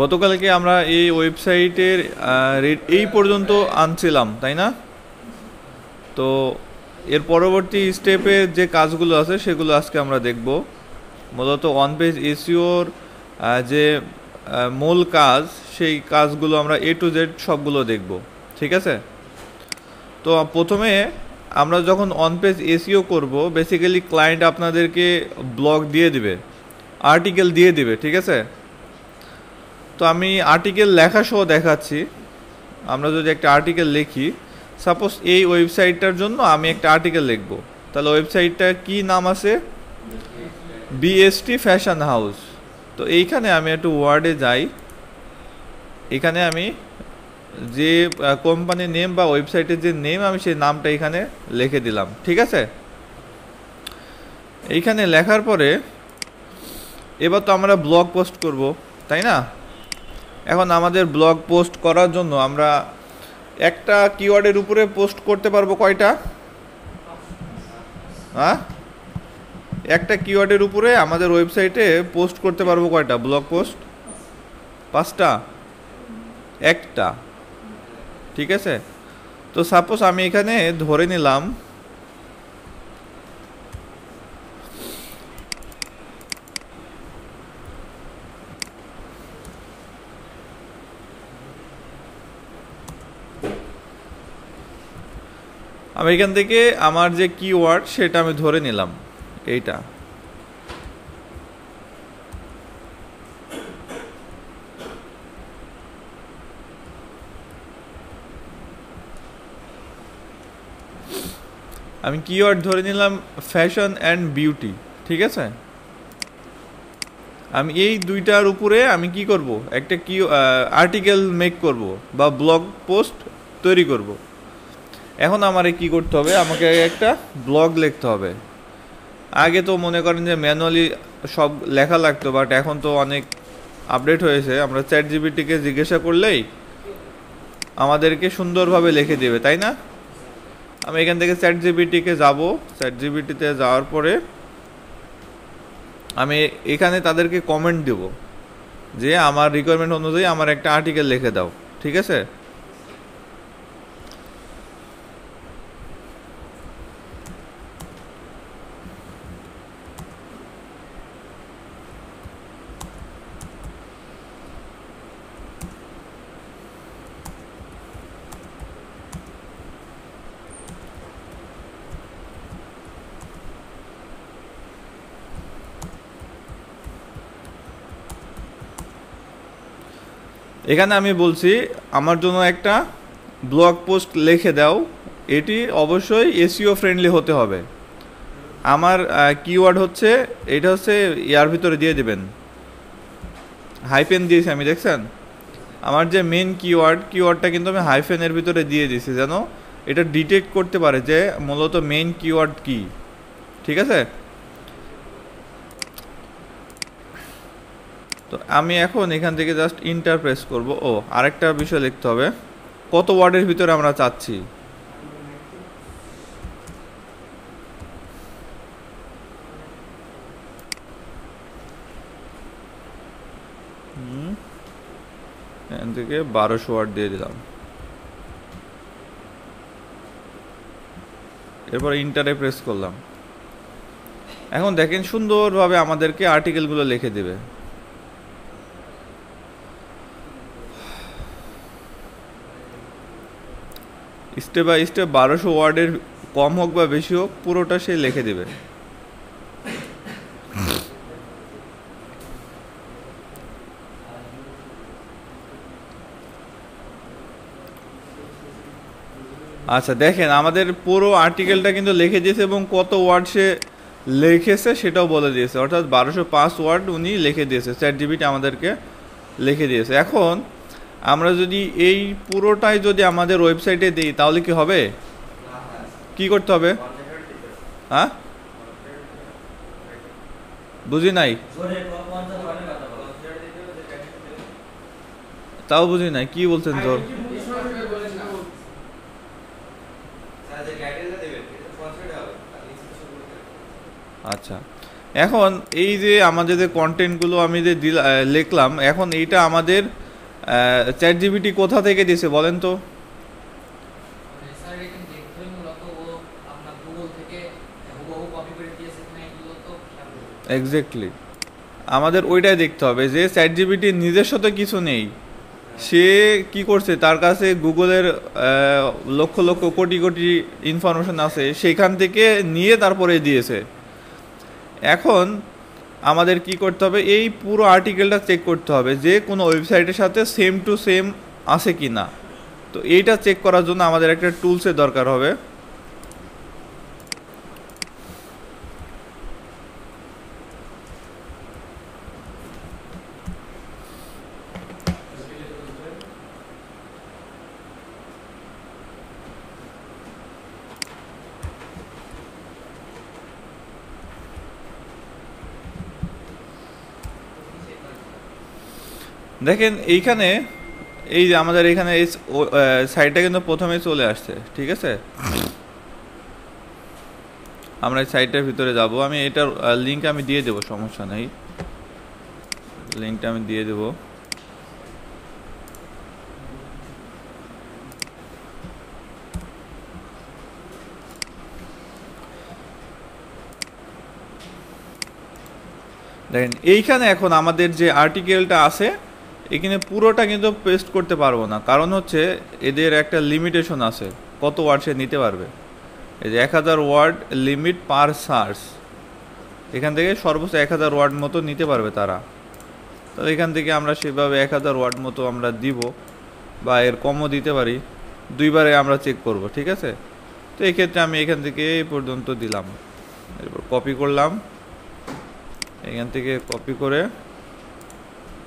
গতকালকে আমরা এই ওয়েবসাইটের রেট এই পর্যন্ত আনছিলাম, তাই না? তো এর পরবর্তী স্টেপের যে কাজগুলো আছে সেগুলো আজকে আমরা দেখব। মূলত অন পেজ এসইওর যে মূল কাজ, সেই কাজগুলো আমরা A to Z সবগুলো দেখব, ঠিক আছে? তো প্রথমে আমরা যখন অন পেজ এসইও করব, বেসিক্যালি ক্লায়েন্ট আপনাদেরকে ব্লগ দিয়ে দিবে, আর্টিকেল দিয়ে দিবে, ঠিক আছে? তো আমি আর্টিকেল লেখা সহ দেখাচ্ছি। আমরা যদি একটা আর্টিকেল লিখি, সাপোজ এই ওয়েবসাইটটার জন্য আমি একটা আর্টিকেল লিখব, তাহলে ওয়েবসাইটটা কি নাম আছে? BST fashion house. তো এইখানে আমি একটু ওয়ার্ডে যাই, এখানে আমি যে কোম্পানির নেম বা ওয়েবসাইটের যে নেম, আমি সেই নামটা এখানে লিখে দিলাম, ঠিক আছে? এইখানে লেখার পরে এবার তো আমরা ব্লগ পোস্ট করব, তাই না? এখন আমাদের ব্লগ পোস্ট করার জন্য আমরা একটা কিওয়ার্ডের উপরে পোস্ট করতে পারবো কয়টা? হ্যাঁ, একটা কিওয়ার্ডের উপরে আমাদের ওয়েবসাইটে পোস্ট করতে পারবো কয়টা ব্লগ পোস্ট? 5টা? একটা, ঠিক আছে? তো সাপোজ আমি এখানে ধরে নিলাম আমি এখান থেকে আমার যে কিওয়ার্ড সেটা আমি ধরে নিলাম এইটা। আমি কিওয়ার্ড ধরে নিলাম ফ্যাশন অ্যান্ড বিউটি, ঠিক আছে? আমি এই দুইটার উপরে আমি কি করব? একটা কি আর্টিকেল মেক করব বা ব্লগ পোস্ট তৈরি করব। এখন আমারে কি করতে হবে? আমাকে একটা ব্লগ লিখতে হবে। আগে তো মনে করেন যে ম্যানুয়ালি সব লেখা লাগতো, বাট এখন তো অনেক আপডেট হয়েছে, আমরা চ্যাট জিপিটিকে জিজ্ঞাসা করলেই আমাদেরকে সুন্দরভাবে লিখে দেবে, তাই না? আমি এখান থেকে চ্যাট জিপিটিকে যাব, চ্যাট জিপিটিতে যাওয়ার পরে আমি এখানে তাদেরকে কমেন্ট দেব যে আমার রিকোয়ারমেন্ট অনুযায়ী আমার একটা আর্টিকেল লিখে দাও, ঠিক আছে? এখানে আমি বলছি আমার জন্য একটা ব্লগ পোস্ট লিখে দাও, এটি অবশ্যই এসইও ফ্রেন্ডলি হতে হবে। আমার কিওয়ার্ড হচ্ছে এটা, হচ্ছে ইয়ার ভিতরে দিয়ে দিবেন, হাইফেন দিয়েছি আমি, দেখছেন? আমার যে মেন কিওয়ার্ডটা কিন্তু আমি হাইফেনের ভিতরে দিয়ে দিয়েছি, যেন এটা ডিটেক্ট করতে পারে যে মূলত মেন কিওয়ার্ড কি, ঠিক আছে? তো আমি এখন এখান থেকে জাস্ট ইন্টার প্রেস করব। ও আরেকটা বিষয় লিখতে হবে, কত ওয়ার্ডের ভিতরে আমরা চাচ্ছি। এখান থেকে 1200 ওয়ার্ড দিয়ে দিলাম, এরপর ইন্টারে প্রেস করলাম। এখন দেখেন সুন্দরভাবে আমাদেরকে আর্টিকেলগুলো লিখে দেবে। স্টেপ বাই স্টেপ 1200 ওয়ার্ডের কম হোক বা বেশি হোক, পুরোটা সে লিখে দেবে। আচ্ছা দেখেন, আমাদের পুরো আর্টিকেলটা কিন্তু লিখে দিয়েছে এবং কত ওয়ার্ড সে লিখেছে সেটাও বলে দিয়েছে, অর্থাৎ 1205 ওয়ার্ড উনি লিখে দিয়েছে, চ্যাট জিপিটি আমাদেরকে লিখে দিয়েছে। এখন আমরা যদি এই পুরোটাই যদি আমাদের ওয়েবসাইটে দিই তাহলে কি হবে? কি করতে হবে? হ্যাঁ, বুঝি নাই, তাও বুঝি নাই কি বলছেন তোর? আচ্ছা, এখন এই যে আমাদের যে কন্টেন্টগুলো আমি যে লিখলাম, এখন এইটা আমাদের চ্যাট জিপিটি কোথা থেকে দিয়েছে বলেন তো? এক্স্যাক্টলি, আমাদের ওইটাই দেখতে হবে যে চ্যাট জিপিটির নিজস্ব তো কিছু নেই। সে কি করছে, তার কাছে গুগলের লক্ষ লক্ষ কোটি কোটি ইনফরমেশন আছে, সেখান থেকে নিয়ে তারপরে দিয়েছে। এখন আমাদের কি করতে হবে, এই পুরো আর্টিকেলটা চেক করতে হবে যে কোনো ওয়েবসাইটের সাথে সেম টু সেম আছে কি না। তো এইটা চেক করার জন্য আমাদের একটা টুলসের দরকার হবে। দেখেন এইখানে, এই যে আমাদের এখানে এই সাইটটা কিন্তু প্রথমেই চলে আসছে, ঠিক আছে। আমরা এই সাইটটার ভিতরে যাব, আমি এটার লিঙ্ক আমি দিয়ে দেবো, সমস্যা নেই, লিঙ্কটা আমি দিয়ে দেবো। দেখেন এইখানে এখন আমাদের যে আর্টিকেলটা আছে, এখানে পুরোটা কিন্তু পেস্ট করতে পারবো না, কারণ হচ্ছে এদের একটা লিমিটেশন আছে কত ওয়ার্ড সে নিতে পারবে। এই যে 1000 ওয়ার্ড লিমিট পার সার্চ, এখান থেকে সর্বোচ্চ 1000 ওয়ার্ড মতো নিতে পারবে তারা। তাহলে এখান থেকে আমরা সেভাবে 1000 ওয়ার্ড মতো আমরা দিব, বা এর কমও দিতে পারি, দুইবারে আমরা চেক করব, ঠিক আছে। তো এই ক্ষেত্রে আমি এখান থেকে এই পর্যন্ত দিলাম, এরপর কপি করলাম, এখান থেকে কপি করে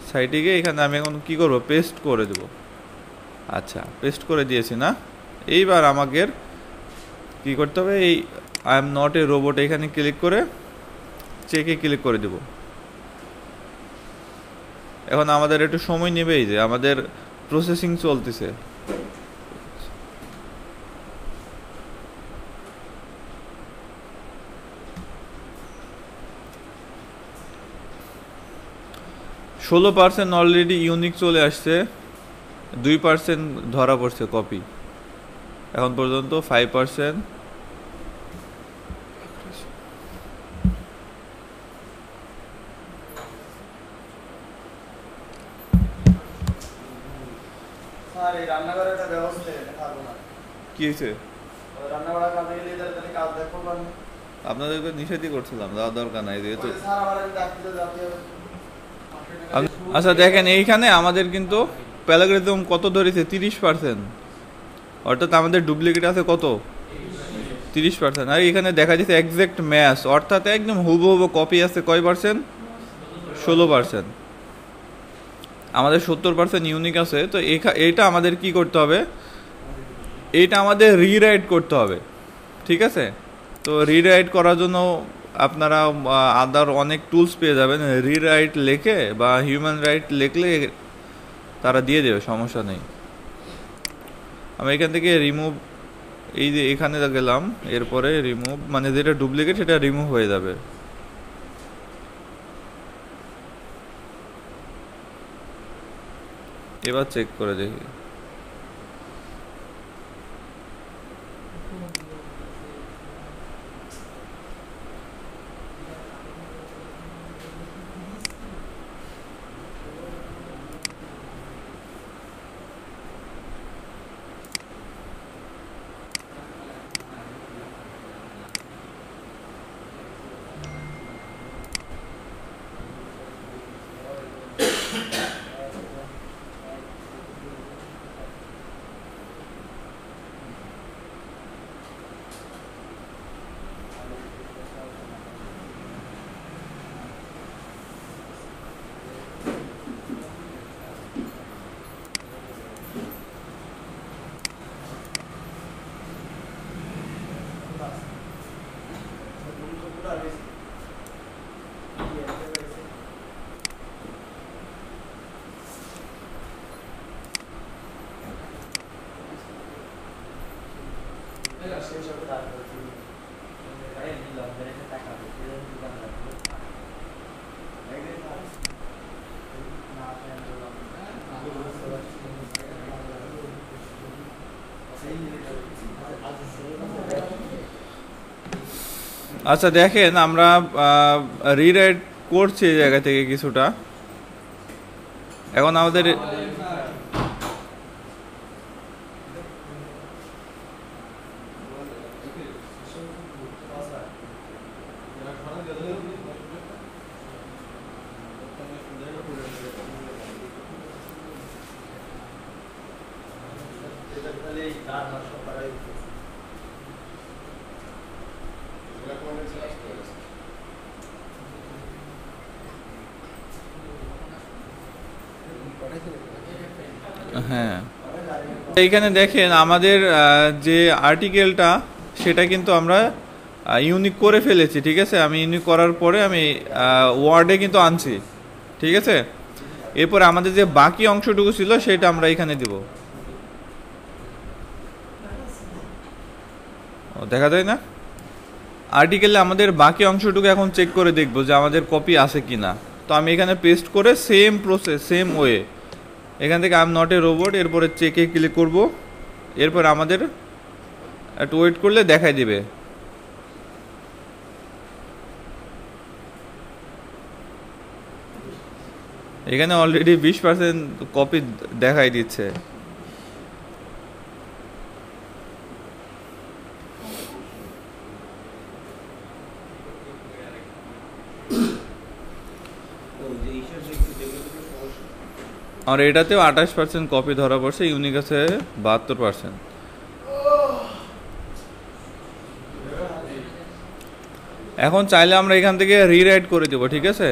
সাইটে গিয়ে এখানে আমি এখন কী করবো, পেস্ট করে দেব। আচ্ছা, পেস্ট করে দিয়েছি না। এইবার আমাকে কী করতে হবে, এই I am not a robot এখানে ক্লিক করে চেকে ক্লিক করে দেব। এখন আমাদের একটু সময় নেবে, এই যে আমাদের প্রসেসিং চলতেছে। ষোলো পার্সেন্ট অলরেডি ইউনিক চলে আসছে, 2% ধরা পড়ছে কপি, এখন পর্যন্ত 5%। কি হয়েছে? আপনাদেরকে নিষেধই করছিলাম, যাওয়ার দরকার নাই যেহেতু। আচ্ছা দেখেন, এইখানে আমাদের কিন্তু প্যারাগ্রাফ কত ধরেছে, 30%, অর্থাৎ আমাদের ডুপ্লিকেট আছে কত, 30%। আর এখানে দেখা যাচ্ছে এক্সাক্ট ম্যাচ, অর্থাৎ একদম হুবহু কপি আছে কয় পার্সেন্ট, 16%। আমাদের 70% ইউনিক আছে। তো এইটা আমাদের কি করতে হবে, এইটা আমাদের রিরাইট করতে হবে, ঠিক আছে। তো রিরাইট করার জন্য আপনারা আদার অনেক টুলস পেয়ে যাবেন, রিরাইট লেখে বা হিউম্যান রাইট লিখলে তারা দিয়ে দেবে, সমস্যা নেই। আমি এখান থেকে রিমুভ, এই যে এখানে গেলাম, এরপরে রিমুভ, মানে যেটা ডুপ্লিকেট সেটা রিমুভ হয়ে যাবে। এবার চেক করে দেখি। আচ্ছা দেখেন, আমরা রিরাইট করছি এই জায়গা থেকে কিছুটা। এখন আমাদের হ্যাঁ, এইখানে দেখেন আমাদের যে আর্টিকেলটা সেটা কিন্তু আমরা ইউনিক করে ফেলেছি। ঠিক আছে, আমি ইউনিক করার পরে আমি ওয়ার্ডে কিন্তু আনছি। ঠিক আছে, এরপর আমাদের যে বাকি অংশটুকু ছিল সেটা আমরা এখানে দিব। দেখা যায় না, আর্টিকেলে আমাদের বাকি অংশটুকু এখন চেক করে দেখবো যে আমাদের কপি আছে কি না। তো আমি এখানে পেস্ট করে সেম প্রসেস সেম ওয়ে এখান থেকে I am not a robot, এরপরে চেকে ক্লিক করব। এরপর আমাদের একটু ওয়েট করলে দেখাই দিবে। এখানে অলরেডি 20% কপি দেখাই দিচ্ছে। আর এটাতেও 28% কপি ধরা পড়ছে, ইউনিক আছে 72%। এখন চাইলে আমরা এখান থেকে রিরাইট করে দেবো। ঠিক আছে,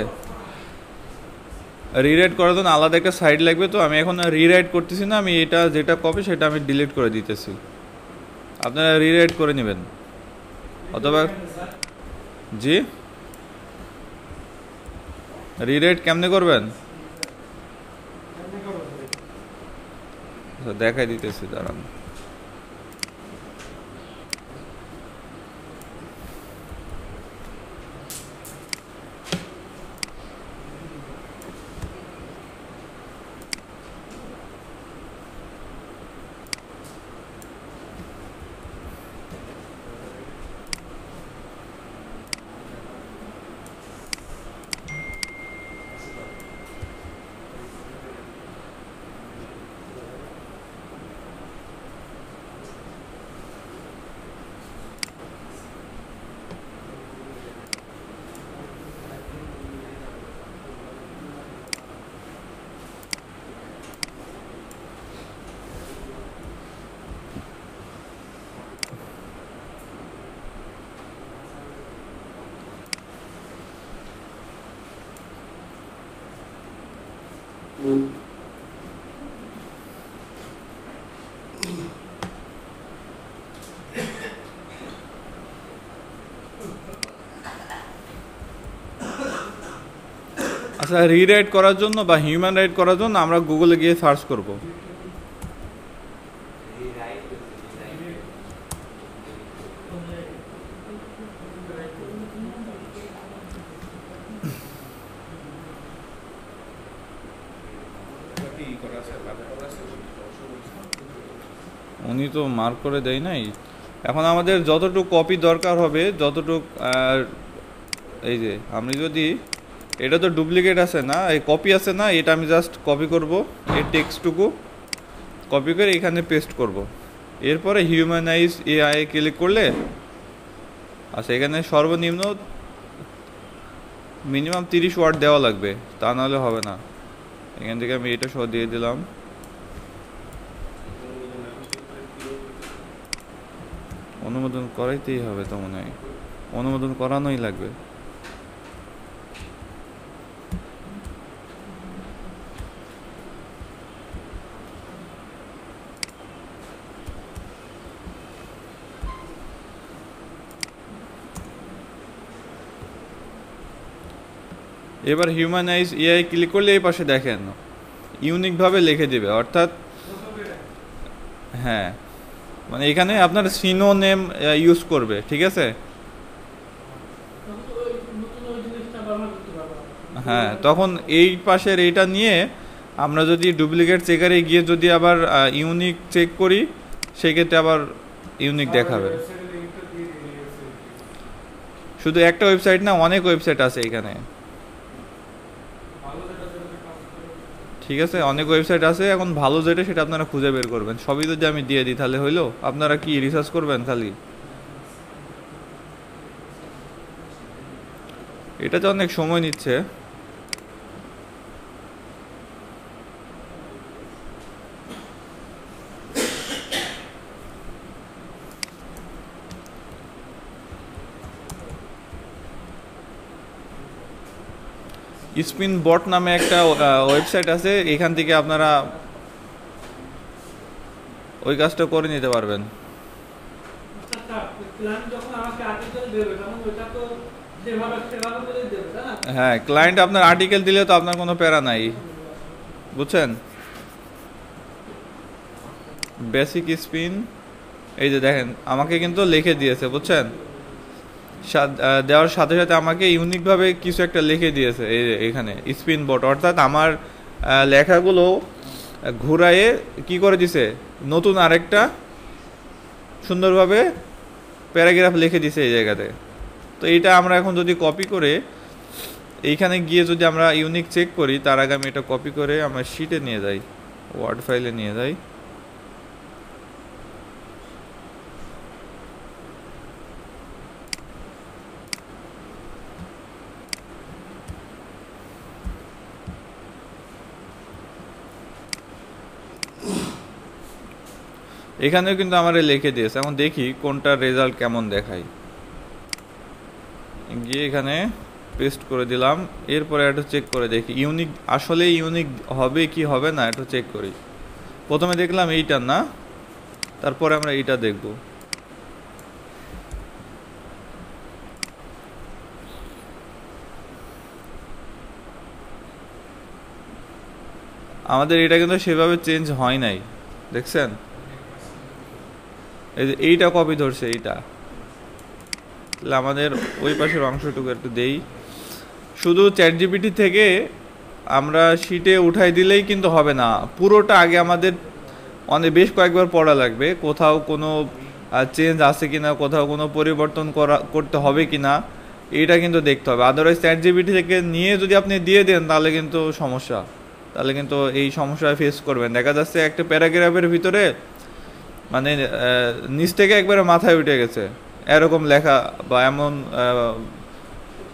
রিরাইট করার জন্য আলাদা একটা সাইড লাগবে। তো আমি এখন রিরাইট করতেছি না, আমি এটা যেটা কপি সেটা আমি ডিলিট করে দিতেছি। আপনারা রিরাইট করে নেবেন অথবা জি রিরাইট কেমনে করবেন দেখাই দিতেছি, দাঁড়ান। আচ্ছা, রিরাইট করার জন্য বা হিউম্যান রাইট করার জন্য আমরা গুগলে গিয়ে সার্চ করব। উনি তো মার্ক করে দেয় নাই। এখন আমাদের যতটুকু কপি দরকার হবে, যতটুকু এই যে আমি যদি এটা তো ডুপ্লিকেট আছে না, এই কপি আছে না, এটা আমি জাস্ট কপি করব, এই টেক্সটটুকু কপি করে এখানে পেস্ট করব। এরপরে হিউম্যানাইজ এআই ক্লিক করলে আচ্ছা এখানে সর্বনিম্ন মিনিমাম 30 ওয়ার্ড দেওয়া লাগবে, তা নাহলে হবে না। এখান থেকে আমি এটা সহ দিয়ে দিলাম। অনুমোদন করাইতেই হবে তো মনে হয়, অনুমোদন করানোই লাগবে। এবার হিউম্যানাইজ এআই ক্লিক করলে এই পাশে দেখেন ইউনিকভাবে লিখে দিবে, অর্থাৎ হ্যাঁ মানে এখানে আপনার সিনোনেম ইউজ করবে। ঠিক আছে, হ্যাঁ তখন এই পাশের এইটা নিয়ে আমরা যদি ডুপ্লিকেট চেকারে গিয়ে যদি আবার ইউনিক চেক করি সেক্ষেত্রে আবার ইউনিক দেখাবে। শুধু একটা ওয়েবসাইট না, অনেক ওয়েবসাইট আছে এখানে, ঠিক আছে? অনেক ওয়েবসাইট আছে, এখন ভালো যেটা সেটা আপনারা খুঁজে বের করবেন। সবই যদি আমি দিয়ে দিই তাহলে হইলো? আপনারা কি রিসার্চ করবেন খালি? এটাতে অনেক সময় নিচ্ছে। স্পিন বট নামে একটা ওয়েবসাইট আছে, এখান থেকে আপনারা ওই কাজটা করে নিতে পারবেন। হ্যাঁ, ক্লায়েন্ট আপনার আর্টিকেল দিলে তো আপনার কোনো প্যারা নাই, বুঝছেন? বেসিক স্পিন, এই যে দেখেন আমাকে কিন্তু লিখে দিয়েছে, বুঝছেন? দেওয়ার সাথে সাথে আমাকে ইউনিকভাবে কিছু একটা লিখে দিয়েছে এই এখানে স্পিন বট, অর্থাৎ আমার লেখাগুলো ঘুরায়ে কি করে দিছে, নতুন আরেকটা সুন্দরভাবে প্যারাগ্রাফ লিখে দিছে এই জায়গাতে। তো এইটা আমরা এখন যদি কপি করে এইখানে গিয়ে যদি আমরা ইউনিক চেক করি, তার আগে আমি এটা কপি করে আমার শিটে নিয়ে যাই, ওয়ার্ড ফাইলে নিয়ে যাই। এখানেও কিন্তু আমার লিখে দিয়েছে, এখন দেখি কোনটার রেজাল্ট কেমন দেখায়। গিয়ে এখানে পেস্ট করে দিলাম, এরপরে একটু চেক করে দেখি ইউনিক আসলে ইউনিক হবে কি হবে না, একটু চেক করি। প্রথমে দেখলাম এইটা না, তারপরে আমরা এইটা দেখব। আমাদের এটা কিন্তু সেভাবে চেঞ্জ হয় নাই, দেখছেন? এই যে এইটা কপি ধরছে এইটা, তাহলে আমাদের ওই পাশের অংশটুকু একটু দেই। শুধু চ্যাট জিপিটি থেকে আমরা শিটে উঠাই দিলেই কিন্তু হবে না, পুরোটা আগে আমাদের বেশ কয়েকবার পড়া লাগবে, কোথাও কোনো চেঞ্জ আছে কিনা, কোথাও কোনো পরিবর্তন করতে হবে কিনা, এইটা কিন্তু দেখতে হবে। আদারওয়াইজ চ্যাট জিপিটি থেকে নিয়ে যদি আপনি দিয়ে দেন তাহলে কিন্তু সমস্যা, তাহলে কিন্তু এই সমস্যা ফেস করবেন। দেখা যাচ্ছে একটা প্যারাগ্রাফের ভিতরে মানে নিচ থেকে একবারে মাথায় উঠে গেছে এরকম লেখা বা এমন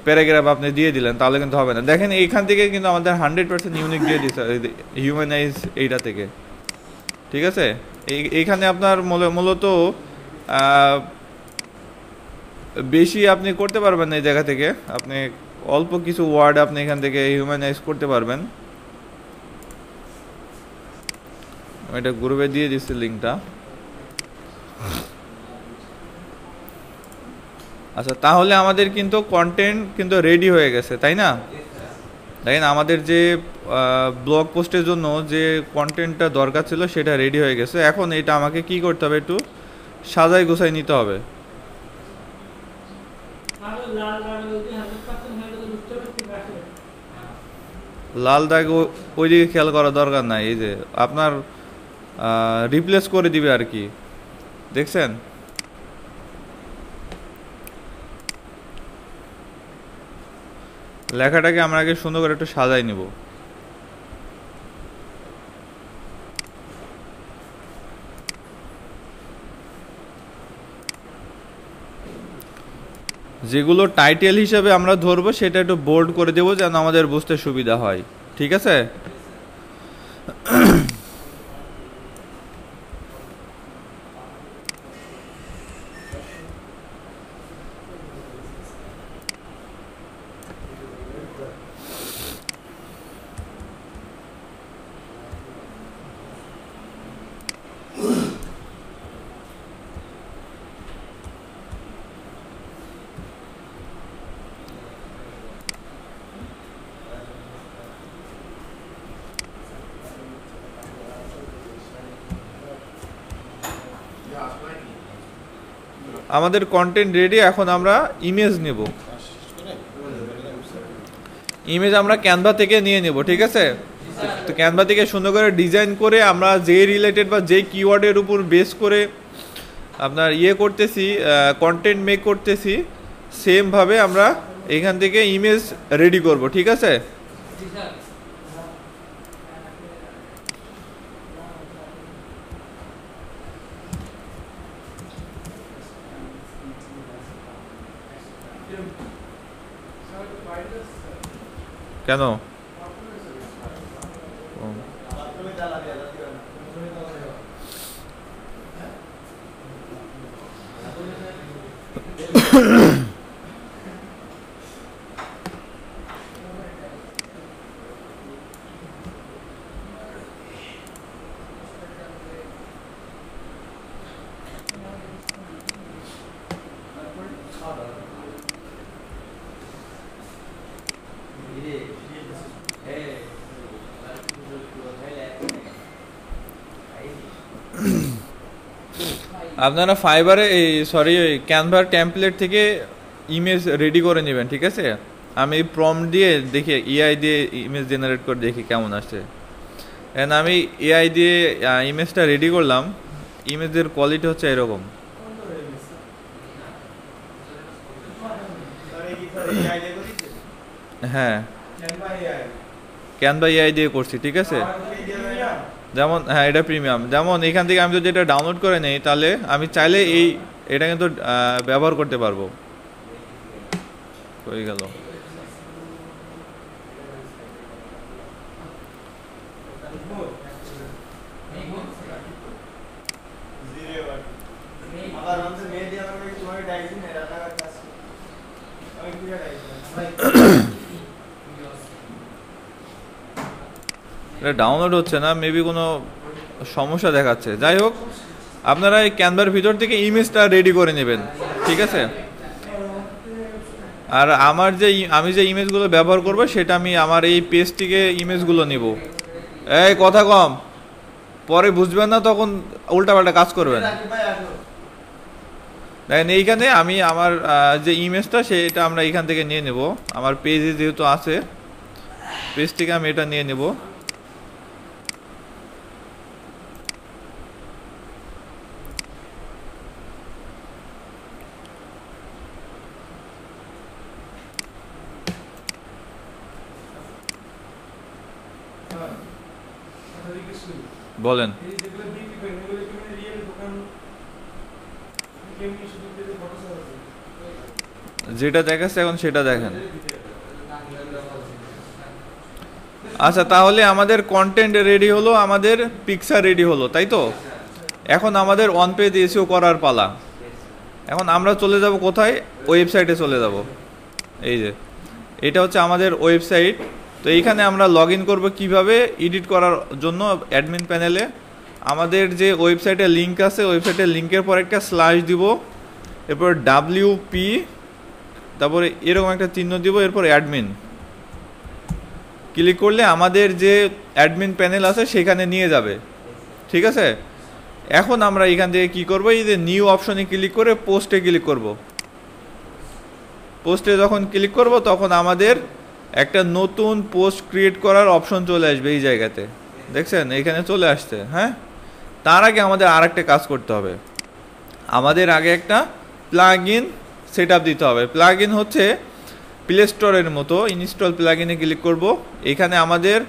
প্যারাগ্রাফ আপনি দিয়ে দিলেন, তাহলে কিন্তু হবে না। দেখেন এইখান থেকে কিন্তু আমাদের 100% ইউনিক দিয়ে দিচ্ছে হিউম্যানাইজ এইটা থেকে, ঠিক আছে? এইখানে আপনার মূলত বেশি আপনি করতে পারবেন না, এই জায়গা থেকে আপনি অল্প কিছু ওয়ার্ড আপনি এখান থেকে হিউম্যানাইজ করতে পারবেন। এটা গ্রুপে দিয়ে দিচ্ছি লিঙ্কটা। আচ্ছা, তাহলে আমাদের কিন্তু কন্টেন্ট কিন্তু রেডি হয়ে গেছে, তাই না? দেখেন আমাদের যে ব্লগ পোস্টের জন্য যে কন্টেন্টটা দরকার ছিল সেটা রেডি হয়ে গেছে। এখন এটা আমাকে কি করতে হবে, একটু সাজাই গোছাই নিতে হবে। লাল দাগ ওইদিকে খেয়াল করা দরকার নাই, এই যে আপনার রিপ্লেস করে দিবে আর কি, দেখছেন? লেখাটাকে আমরা আগে সুন্দর করে একটু সাজাই নিব। যেগুলো টাইটেল হিসাবে আমরা ধরবো সেটা একটু বোল্ড করে দেবো যেন আমাদের বুঝতে সুবিধা হয়, ঠিক আছে? আমাদের কন্টেন্ট রেডি, এখন আমরা ইমেজ নেব। ইমেজ আমরা ক্যানভা থেকে নিয়ে নেব, ঠিক আছে? তো ক্যানভা থেকে সুন্দর করে ডিজাইন করে আমরা যে রিলেটেড বা যে কিওয়ার্ডের উপর বেস করে আপনার করতেছি, কন্টেন্ট মেক করতেছি, সেম ভাবে আমরা এখান থেকে ইমেজ রেডি করব, ঠিক আছে? কেন? আপনারা ফাইবারে ওই ক্যানভার টেমপ্লেট থেকে ইমেজ রেডি করে নেবেন, ঠিক আছে? আমি প্রম্পট দিয়ে দেখি, এআই দিয়ে ইমেজ জেনারেট করে দেখি কেমন আসছে। এন্ড আমি এআই দিয়ে ইমেজটা রেডি করলাম, ইমেজের কোয়ালিটি হচ্ছে এরকম। হ্যাঁ, ক্যানভা এআই দিয়ে করছি, ঠিক আছে? যেমন হ্যাঁ, এটা প্রিমিয়াম। যেমন এখান থেকে আমি যদি এটা ডাউনলোড করে নেই, তাহলে আমি চাইলে এটা কিন্তু ব্যবহার করতে পারবো। হয়ে গেল। এটা ডাউনলোড হচ্ছে না, মেবি কোনো সমস্যা দেখাচ্ছে। যাই হোক, আপনারা এই ক্যানভার ভিতর থেকে ইমেজটা রেডি করে নেবেন, ঠিক আছে? আর আমি যে ইমেজগুলো ব্যবহার করব, সেটা আমি আমার এই পেজ থেকে ইমেজগুলো নিব। এই কথা কম, পরে বুঝবেন না, তখন উল্টাপাল্টা কাজ করবেন। দেখেন, এইখানে আমি আমার যে ইমেজটা, সেটা আমরা এখান থেকে নিয়ে নেব। আমার পেজে যেহেতু আছে, পেজ থেকে আমি এটা নিয়ে নেব। বলেন। যেটা দেখাচ্ছে এখন সেটা দেখেন। আচ্ছা, তাহলে আমাদের কন্টেন্ট রেডি হলো, আমাদের পিকচার রেডি হলো, তাই তো? এখন আমাদের অন পেজ এসইও করার পালা। এখন আমরা চলে যাব কোথায়? ওয়েবসাইটে চলে যাব। এই যে এটা হচ্ছে আমাদের ওয়েবসাইট। তো এইখানে আমরা লগ ইন করবো কীভাবে? এডিট করার জন্য অ্যাডমিন প্যানেলে আমাদের যে ওয়েবসাইটের লিঙ্ক আছে, ওয়েবসাইটের লিঙ্কের পর একটা স্ল্যাশ দিব, এরপর WP, তারপরে এরকম একটা চিহ্ন দিব, এরপর অ্যাডমিন ক্লিক করলে আমাদের যে অ্যাডমিন প্যানেল আছে সেখানে নিয়ে যাবে, ঠিক আছে? এখন আমরা এখান থেকে কী করবো? এই যে নিউ অপশনে ক্লিক করে পোস্টে ক্লিক করব। পোস্টে যখন ক্লিক করব, তখন আমাদের একটা নতুন পোস্ট ক্রিয়েট করার অপশন চলে আসবে। এই জায়গাতে দেখছেন, এখানে চলে আসছে। হ্যাঁ, তার আগে আমাদের আর একটা কাজ করতে হবে। আমাদের আগে একটা প্লাগ ইন সেট আপ দিতে হবে। প্লাগ ইন হচ্ছে প্লে স্টোরের মতো। ইনস্টল প্লাগ ইনে ক্লিক করব। এখানে আমাদের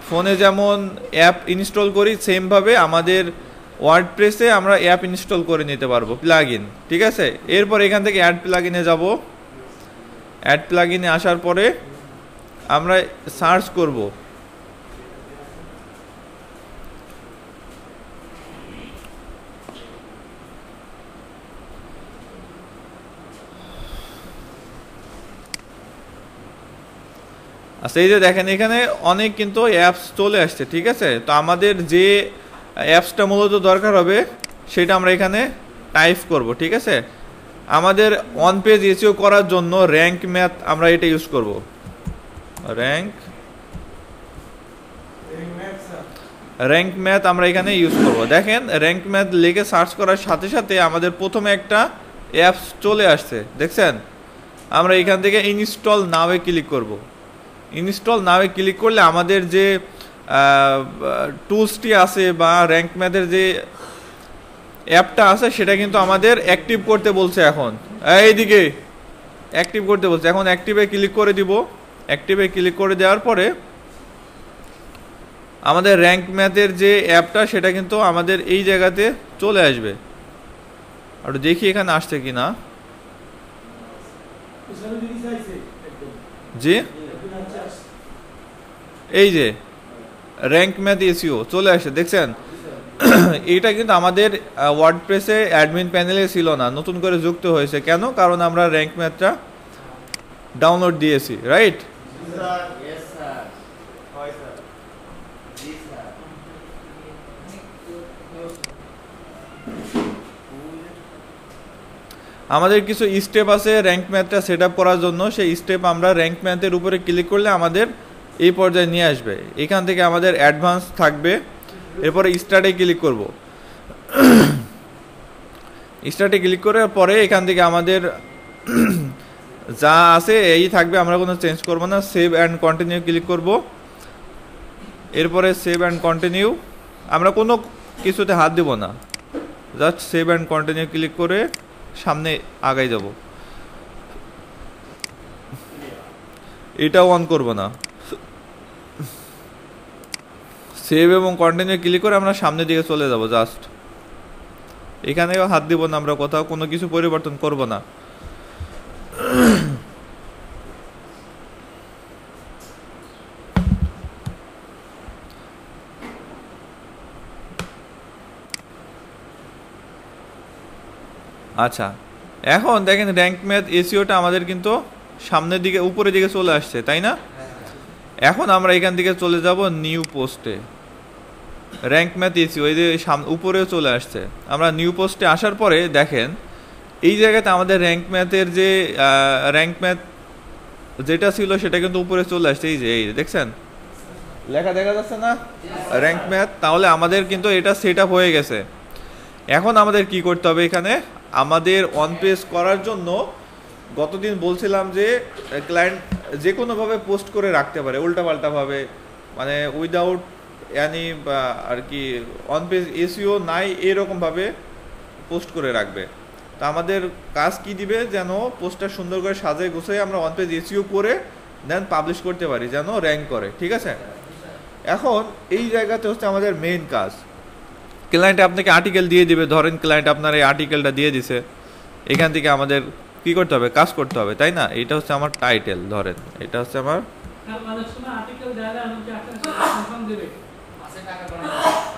ফোনে যেমন অ্যাপ ইনস্টল করি, সেমভাবে আমাদের ওয়ার্ডপ্রেসে আমরা অ্যাপ ইনস্টল করে নিতে পারবো, প্লাগ ইন, ঠিক আছে? এরপর এখান থেকে অ্যাড প্লাগ ইনে যাব। অ্যাড প্লাগ ইনে আসার পরে আমরা সার্চ করব। আচ্ছা, এই যে দেখেন, এখানে অনেক কিন্তু অ্যাপস চলে আসছে, ঠিক আছে? তো আমাদের যে অ্যাপসটা মূলত দরকার হবে, সেটা আমরা এখানে টাইপ করব, ঠিক আছে? আমাদের অন পেজ এসইও করার জন্য র্যাঙ্ক ম্যাথ আমরা এটা ইউজ করব। র্যাঙ্ক ম্যাথ আমরা এখানে ইউজ করব। দেখেন, র্যাঙ্ক ম্যাথ লিখে সার্চ করার সাথে সাথে আমাদের প্রথমে একটা অ্যাপস চলে আসছে, দেখছেন? আমরা এখান থেকে ইনস্টল নাওয়ে ক্লিক করব। ইনস্টল নাওয়ে ক্লিক করলে আমাদের যে টুলসটি আছে বা র্যাঙ্ক ম্যাথের যে অ্যাপটা আছে, সেটা কিন্তু আমাদের অ্যাক্টিভ করতে বলছে। এখন এইদিকে অ্যাক্টিভ করতে বলছে। এখন অ্যাক্টিভে ক্লিক করে দিব। অ্যাক্টিভে ক্লিক করে দেওয়ার পরে আমাদের র্যাঙ্ক ম্যাথের যে অ্যাপটা সেটা কিন্তু আমাদের এই জায়গাতে চলে আসবে। আর দেখি এখানে আসছে কি না। জি, এই যে র্যাঙ্ক ম্যাথ এসইও চলে আসে, দেখছেন? এইটা কিন্তু আমাদের ওয়ার্ডপ্রেসে অ্যাডমিন প্যানেলে ছিল না, নতুন করে যুক্ত হয়েছে। কেন? কারণ আমরা র্যাঙ্ক ম্যাথটা ডাউনলোড দিয়েছি, রাইট? আমাদের কিছু স্টেপ আছে র্যাঙ্ক ম্যাথটা সেট আপ করার জন্য। সেই স্টেপ আমরা র্যাঙ্ক ম্যাথের উপরে ক্লিক করলে আমাদের এই পর্যায়ে নিয়ে আসবে। এখান থেকে আমাদের অ্যাডভান্স থাকবে, এরপরে স্টার্টে ক্লিক করব। স্টার্টে ক্লিক করার পরে এখান থেকে আমাদের যা আছে এই থাকবে, আমরা কোনো চেঞ্জ করব না। সেভ অ্যান্ড কন্টিনিউ ক্লিক করব। এরপরে সেভ অ্যান্ড কন্টিনিউ, আমরা কোনো কিছুতে হাত দেব না, just save and continue click করে সামনে আগাই যাব। এটাও অন করব না, সেভ এবং কন্টিনিউ ক্লিক করে আমরা সামনের দিকে চলে যাব। জাস্ট এখানেও হাত দিব না, আমরা কোথাও কোনো কিছু পরিবর্তন করব না। আচ্ছা, এখন দেখেন র্যাঙ্ক ম্যাথ এসইওটা আমাদের কিন্তু সামনের দিকে উপরের দিকে চলে আসছে, তাই না? এখন আমরা এখান থেকে চলে যাব নিউ পোস্টে। র্যাঙ্ক ম্যাথ এসইও এই যে উপরেও চলে আসছে। আমরা নিউ পোস্টে আসার পরে দেখেন এই জায়গাতে আমাদের র্যাঙ্ক ম্যাথের যে র্যাঙ্ক ম্যাথ যেটা ছিল সেটা কিন্তু উপরে চলে আসছে। এই যে দেখছেন লেখা দেখা যাচ্ছে না, র্যাঙ্ক ম্যাথ। তাহলে আমাদের কিন্তু এটা সেট আপ হয়ে গেছে। এখন আমাদের কি করতে হবে, এখানে আমাদের অন পেজ করার জন্য গতদিন বলছিলাম যে ক্লায়েন্ট যে কোনোভাবে পোস্ট করে রাখতে পারে, উল্টাপাল্টাভাবে, মানে উইদাউট এনি আর কি অন পেজ এসইও নাই এরকমভাবে পোস্ট করে রাখবে। তো আমাদের কাজ কি দিবে, যেন পোস্টটা সুন্দর করে সাজায় গুছিয়ে আমরা অন পেজ এসইও করে দেন পাবলিশ করতে পারি, যেন র্যাঙ্ক করে। ঠিক আছে? এখন এই জায়গাতে হচ্ছে আমাদের মেইন কাজ। ক্লায়েন্ট আপনাকে আর্টিকেল দিয়ে দিবে, ধরেন ক্লায়েন্ট আপনার এই আর্টিকেলটা দিয়ে দিছে, এখান থেকে আমাদের কি করতে হবে, কাজ করতে হবে, তাই না? এটা হচ্ছে আমার টাইটেল, ধরেন এটা হচ্ছে আমার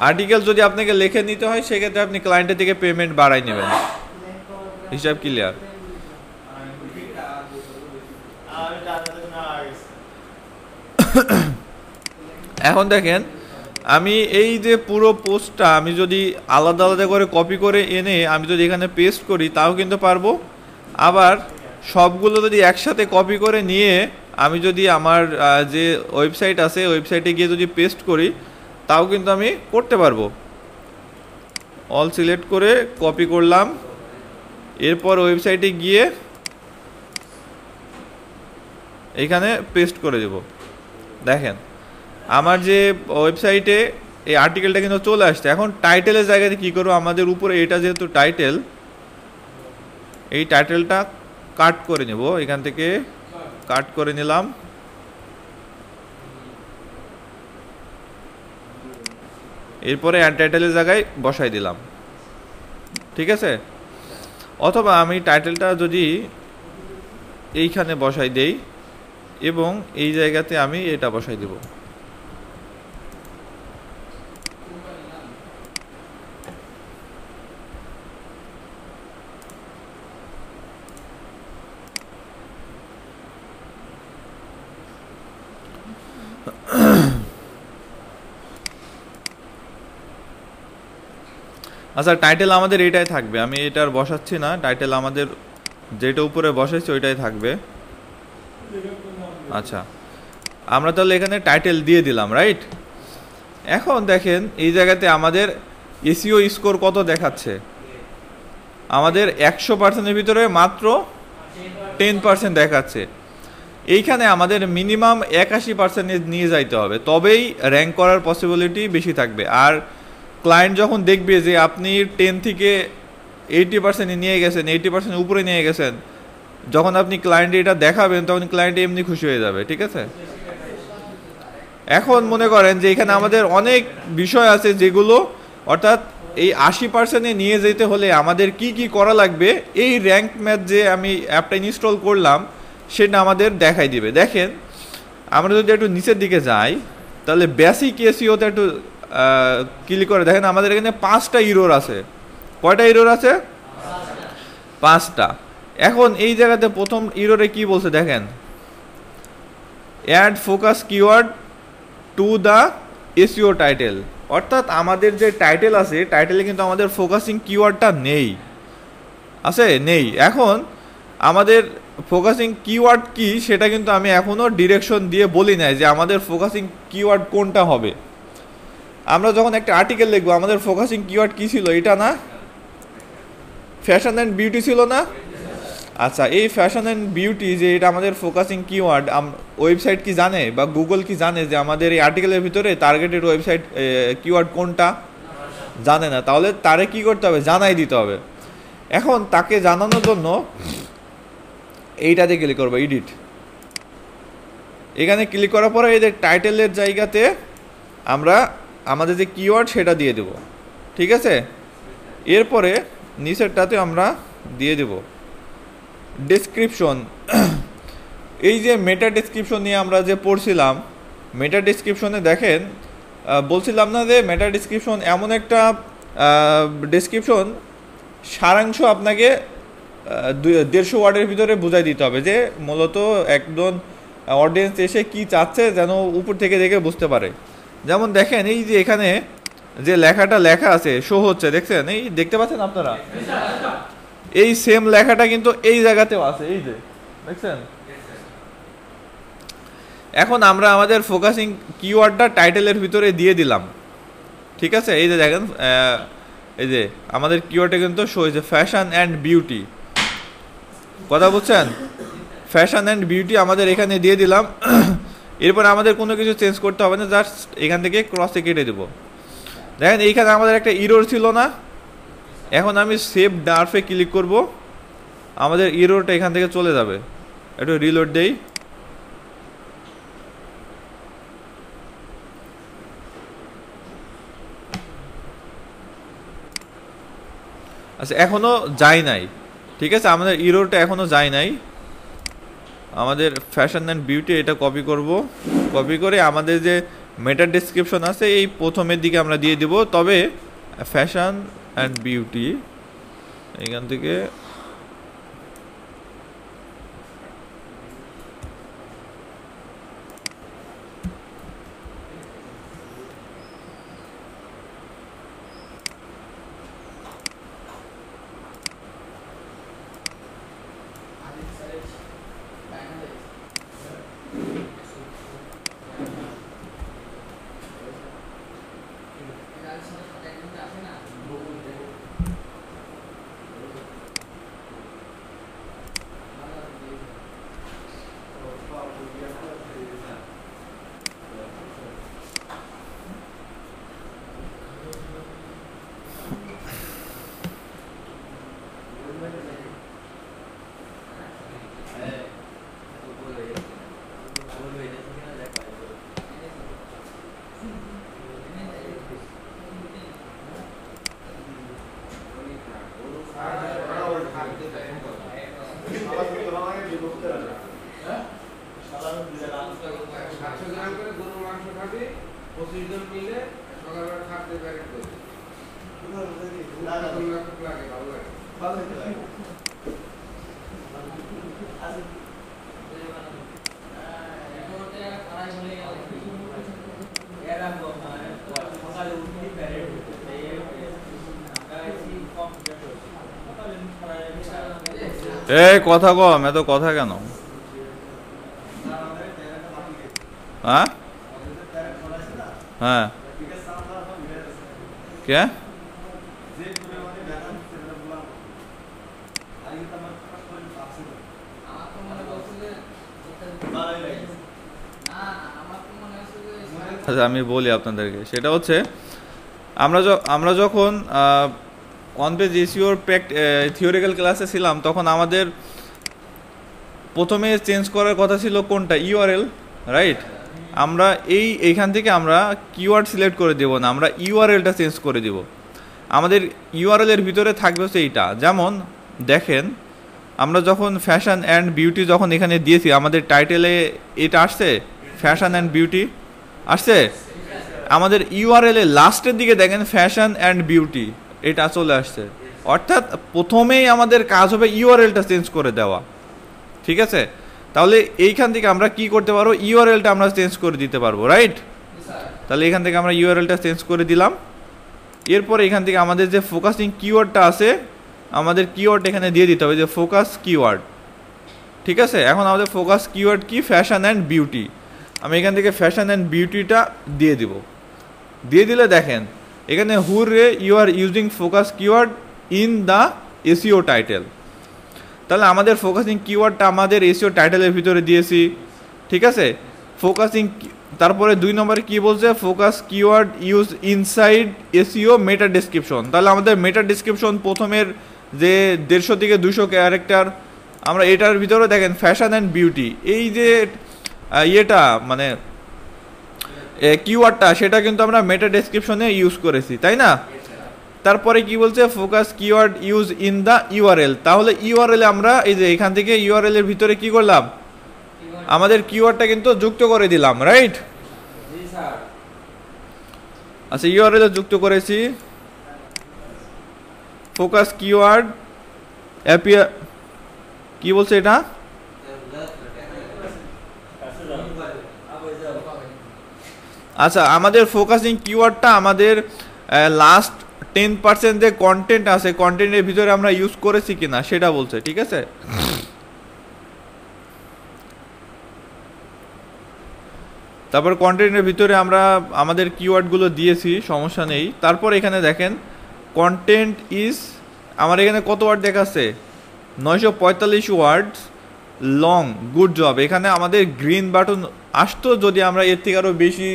আর্টিকেল। যদি আপনাকে লিখে নিতে হয় সেক্ষেত্রে আপনি ক্লায়েন্টের থেকে পেমেন্ট বাড়াই নেবেন। হিসাব ক্লিয়ার? এখন দেখেন আমি এই যে পুরো পোস্টটা আমি যদি আলাদা আলাদা করে কপি করে এনে আমি যদি এখানে পেস্ট করি তাও কিন্তু পারবো। আবার সবগুলো যদি একসাথে কপি করে নিয়ে আমি যদি আমার যে ওয়েবসাইট আছে ওয়েবসাইটে গিয়ে যদি পেস্ট করি তাও কিন্তু আমি করতে পারবো। অল সিলেক্ট করে কপি করলাম, এরপর ওয়েবসাইটে গিয়ে এখানে পেস্ট করে দেব। দেখেন আমার যে ওয়েবসাইটে এই আর্টিকেলটা কিন্তু চলে আসছে। এখন টাইটেলের জায়গাতে কি করবো, আমাদের উপরে এটা যেহেতু টাইটেল, এই টাইটেলটা কাট করে নেব। এখান থেকে কাট করে নিলাম, এরপরে অ্যাড টাইটেলের জায়গায় বসাই দিলাম। ঠিক আছে? অথবা আমি টাইটেলটা যদি এইখানে বসাই দেই এবং এই জায়গাতে আমি এটা বসাই দেব। আচ্ছা, টাইটেল আমাদের এইটাই থাকবে, আমি এটা আর বসাচ্ছি না। টাইটেল আমাদের যেটা উপরে বসাচ্ছি ওইটাই থাকবে। আচ্ছা, আমরা তাহলে এখানে টাইটেল দিয়ে দিলাম, রাইট? এখন দেখেন এই জায়গাতে আমাদের এসইও স্কোর কত দেখাচ্ছে। আমাদের 100%-এর ভিতরে মাত্র 10% দেখাচ্ছে। এইখানে আমাদের মিনিমাম 81% নিয়ে যাইতে হবে, তবেই র্যাঙ্ক করার পসিবিলিটি বেশি থাকবে। আর ক্লায়েন্ট যখন দেখবে যে আপনি 10 থেকে 80% নিয়ে গেছেন, 80% উপরে নিয়ে গেছেন, যখন আপনি ক্লায়েন্টে এটা দেখাবেন তখন ক্লায়েন্ট এমনি খুশি হয়ে যাবে, ঠিক আছে। এখন মনে করেন যে এখানে আমাদের অনেক বিষয় আছে যেগুলো, অর্থাৎ এই 80% নিয়ে যেতে হলে আমাদের কি কি করা লাগবে, এই র্যাঙ্ক ম্যাথ যে আমি অ্যাপটা ইনস্টল করলাম সেটা আমাদের দেখাই দিবে। দেখেন আমরা যদি একটু নিচের দিকে যাই তাহলে বেসিক এসইওতে একটু ক্লিক করে দেখেন আমাদের এখানে 5টা ইরোর আছে। কয়টা ইরোর আছে? 5টা। এখন এই জায়গাতে প্রথম ইরোরে কি বলছে দেখেন, add focus keyword to the SEO title, অর্থাৎ আমাদের যে টাইটেল আছে টাইটেলে কিন্তু আমাদের ফোকাসিং কিওয়ার্ডটা নেই, আছে নেই। এখন আমাদের ফোকাসিং কিওয়ার্ড কি সেটা কিন্তু আমি এখনও ডিরেকশন দিয়ে বলি নাই যে আমাদের ফোকাসিং কিওয়ার্ড কোনটা হবে। আমরা যখন একটা আর্টিকেল লিখবো আমাদের ফোকাসিং কিওয়ার্ড কি ছিল, এটা না ফ্যাশন অ্যান্ড বিউটি ছিল না? আচ্ছা, এই ফ্যাশন অ্যান্ড বিউটি যে এটা আমাদের ফোকাসিং কিওয়ার্ড, ওয়েবসাইট কি জানে বা গুগল কি জানে যে আমাদের এই আর্টিকেলের ভিতরে টার্গেটেড ওয়েবসাইট কিওয়ার্ড কোনটা? জানে না। তাহলে তারে কি করতে হবে? জানাই দিতে হবে। এখন তাকে জানানোর জন্য এইটাতে ক্লিক করবো, এডিট। এখানে ক্লিক করার পরে এই যে টাইটেলের জায়গাতে আমরা আমাদের যে কিওয়ার্ড সেটা দিয়ে দেব, ঠিক আছে। এরপরে নিচেরটাতে আমরা দিয়ে দেব ডেসক্রিপশন। এই যে মেটা ডেসক্রিপশন নিয়ে আমরা যে পড়ছিলাম, মেটা ডেসক্রিপশনে দেখেন বলছিলাম না যে মেটা ডেসক্রিপশন এমন একটা ডেসক্রিপশন সারাংশ আপনাকে 150 ওয়ার্ডের ভিতরে বুঝাই দিতে হবে, যে মূলত একজন অডিয়েন্স এসে কি চাচ্ছে যেন উপর থেকে দেখে বুঝতে পারে। যেমন দেখেন এই যে এখানে যে লেখাটা লেখা আছে শো হচ্ছে, দেখছেন? এই দেখতে পাচ্ছেন আপনারা? এই সেম লেখাটা কিন্তু এই জায়গাতেও আছে, এই যে দেখছেন। এখন আমরা আমাদের ফোকাসিং কিওয়ার্ডটা টাইটেলের ভিতরে দিয়ে দিলাম, ঠিক আছে। এই যে দেখেন এই যে আমাদের কিওয়ার্ডটা কিন্তু শো হয়েছে ফ্যাশন অ্যান্ড বিউটি, কথা বুঝছেন? ফ্যাশন অ্যান্ড বিউটি আমাদের এখানে দিয়ে দিলাম। এরপর আমাদের কোনো কিছু চেঞ্জ করতে হবে না, জাস্ট এখান থেকে ক্রসে কেটে দেবো। দেখেন এইখানে আমাদের একটা ইরোর ছিল না? এখন আমি সেভ ডার্ফে ক্লিক করব, আমাদের ইরোরটা এখান থেকে চলে যাবে। একটু রিলোড দেই। আচ্ছা, এখনো যায় নাই, ঠিক আছে। আমাদের ইরোরটা এখনো যায় নাই। আমাদের ফ্যাশন অ্যান্ড বিউটি এটা কপি করব, কপি করে আমাদের যে মেটা ডেসক্রিপশন আছে এই প্রথমের দিকে আমরা দিয়ে দিব। তবে ফ্যাশন অ্যান্ড বিউটি এখান থেকে কথা কম, এত কথা কেন? হ্যাঁ হ্যাঁ, কে আচ্ছা আমি বলি আপনাদেরকে, সেটা হচ্ছে আমরা যখন অন পেজ এসইওর থিওরিক্যাল ক্লাসে ছিলাম তখন আমাদের প্রথমে চেঞ্জ করার কথা ছিল কোনটা, ইউআরএল, রাইট? আমরা এইখান থেকে আমরা কিওয়ার্ড সিলেক্ট করে দেব না, আমরা ইউআরএলটা চেঞ্জ করে দেব। আমাদের ইউআরএল এর ভিতরে থাকবে হচ্ছে এইটা। যেমন দেখেন, আমরা যখন ফ্যাশন অ্যান্ড বিউটি যখন এখানে দিয়েছি, আমাদের টাইটেলে এটা আসছে, ফ্যাশন অ্যান্ড বিউটি আসছে। আমাদের ইউআরএল এর লাস্টের দিকে দেখেন ফ্যাশন অ্যান্ড বিউটি, এটা চলে আসছে। অর্থাৎ প্রথমেই আমাদের কাজ হবে ইউআরএলটা চেঞ্জ করে দেওয়া, ঠিক আছে? তাহলে এইখান থেকে আমরা কি করতে পারবো, ইউআরএলটা আমরা চেঞ্জ করে দিতে পারবো, রাইট? তাহলে এখান থেকে আমরা ইউআরএলটা চেঞ্জ করে দিলাম। এরপরে এখান থেকে আমাদের যে ফোকাসিং কিওয়ার্ডটা আছে, আমাদের কিওয়ার্ড এখানে দিয়ে দিতে হবে, যে ফোকাস কিওয়ার্ড, ঠিক আছে? এখন আমাদের ফোকাস কিওয়ার্ড কি, ফ্যাশন অ্যান্ড বিউটি। আমি এখান থেকে ফ্যাশন অ্যান্ড বিউটিটা দিয়ে দিব। দিয়ে দিলে দেখেন এখানে hurray you are using focus keyword in the SEO title. তাহলে আমাদের ফোকাসিং কিওয়ার্ডটা আমাদের এসইও টাইটেলের ভিতরে দিয়েছি, ঠিক আছে? ফোকাসিং, তারপরে 2 নম্বরে কি বলছে, focus keyword use inside SEO মেটা ডেসক্রিপশন। তাহলে আমাদের মেটা ডেসক্রিপশন প্রথমের যে 150 থেকে 200 ক্যারেক্টার, আমরা এটার ভিতরে দেখেন ফ্যাশন অ্যান্ড বিউটি, এই যে ইয়েটা মানে কিওয়ার্ডটা, সেটা কিন্তু আমরা মেটা ডেসক্রিপশনে ইউজ করেছি, তাই না? তারপরে কি বলছে, focus keyword use in the URL. তাহলে ইউআরএল আমরা এই যে এখান থেকে ইউআরএল এর ভিতরে কি করলাম, আমাদের কিওয়ার্ডটা কিন্তু যুক্ত করে দিলাম, রাইট? আচ্ছা, ইউআরএল যুক্ত করেছি, ফোকাস কিওয়ার্ড অ্যাপিয়ার, কি বলছে এটা, আচ্ছা আমাদের ফোকাসিং কিওয়ার্ডটা আমাদের লাস্ট 10% যে কন্টেন্ট আছে, কন্টেন্টের ভিতরে আমরা ইউজ করেছি কিনা সেটা বলছে, ঠিক আছে? তারপর কন্টেন্টের ভিতরে আমরা আমাদের কিওয়ার্ডগুলো দিয়েছি, সমস্যা নেই। তারপর এখানে দেখেন কন্টেন্ট ইজ, আমার এখানে কত ওয়ার্ড দেখাচ্ছে, 945 ওয়ার্ডস লং, গুড জব। এখানে আমাদের গ্রিন বাটন আসতো যদি আমরা এর থেকে আরও বেশি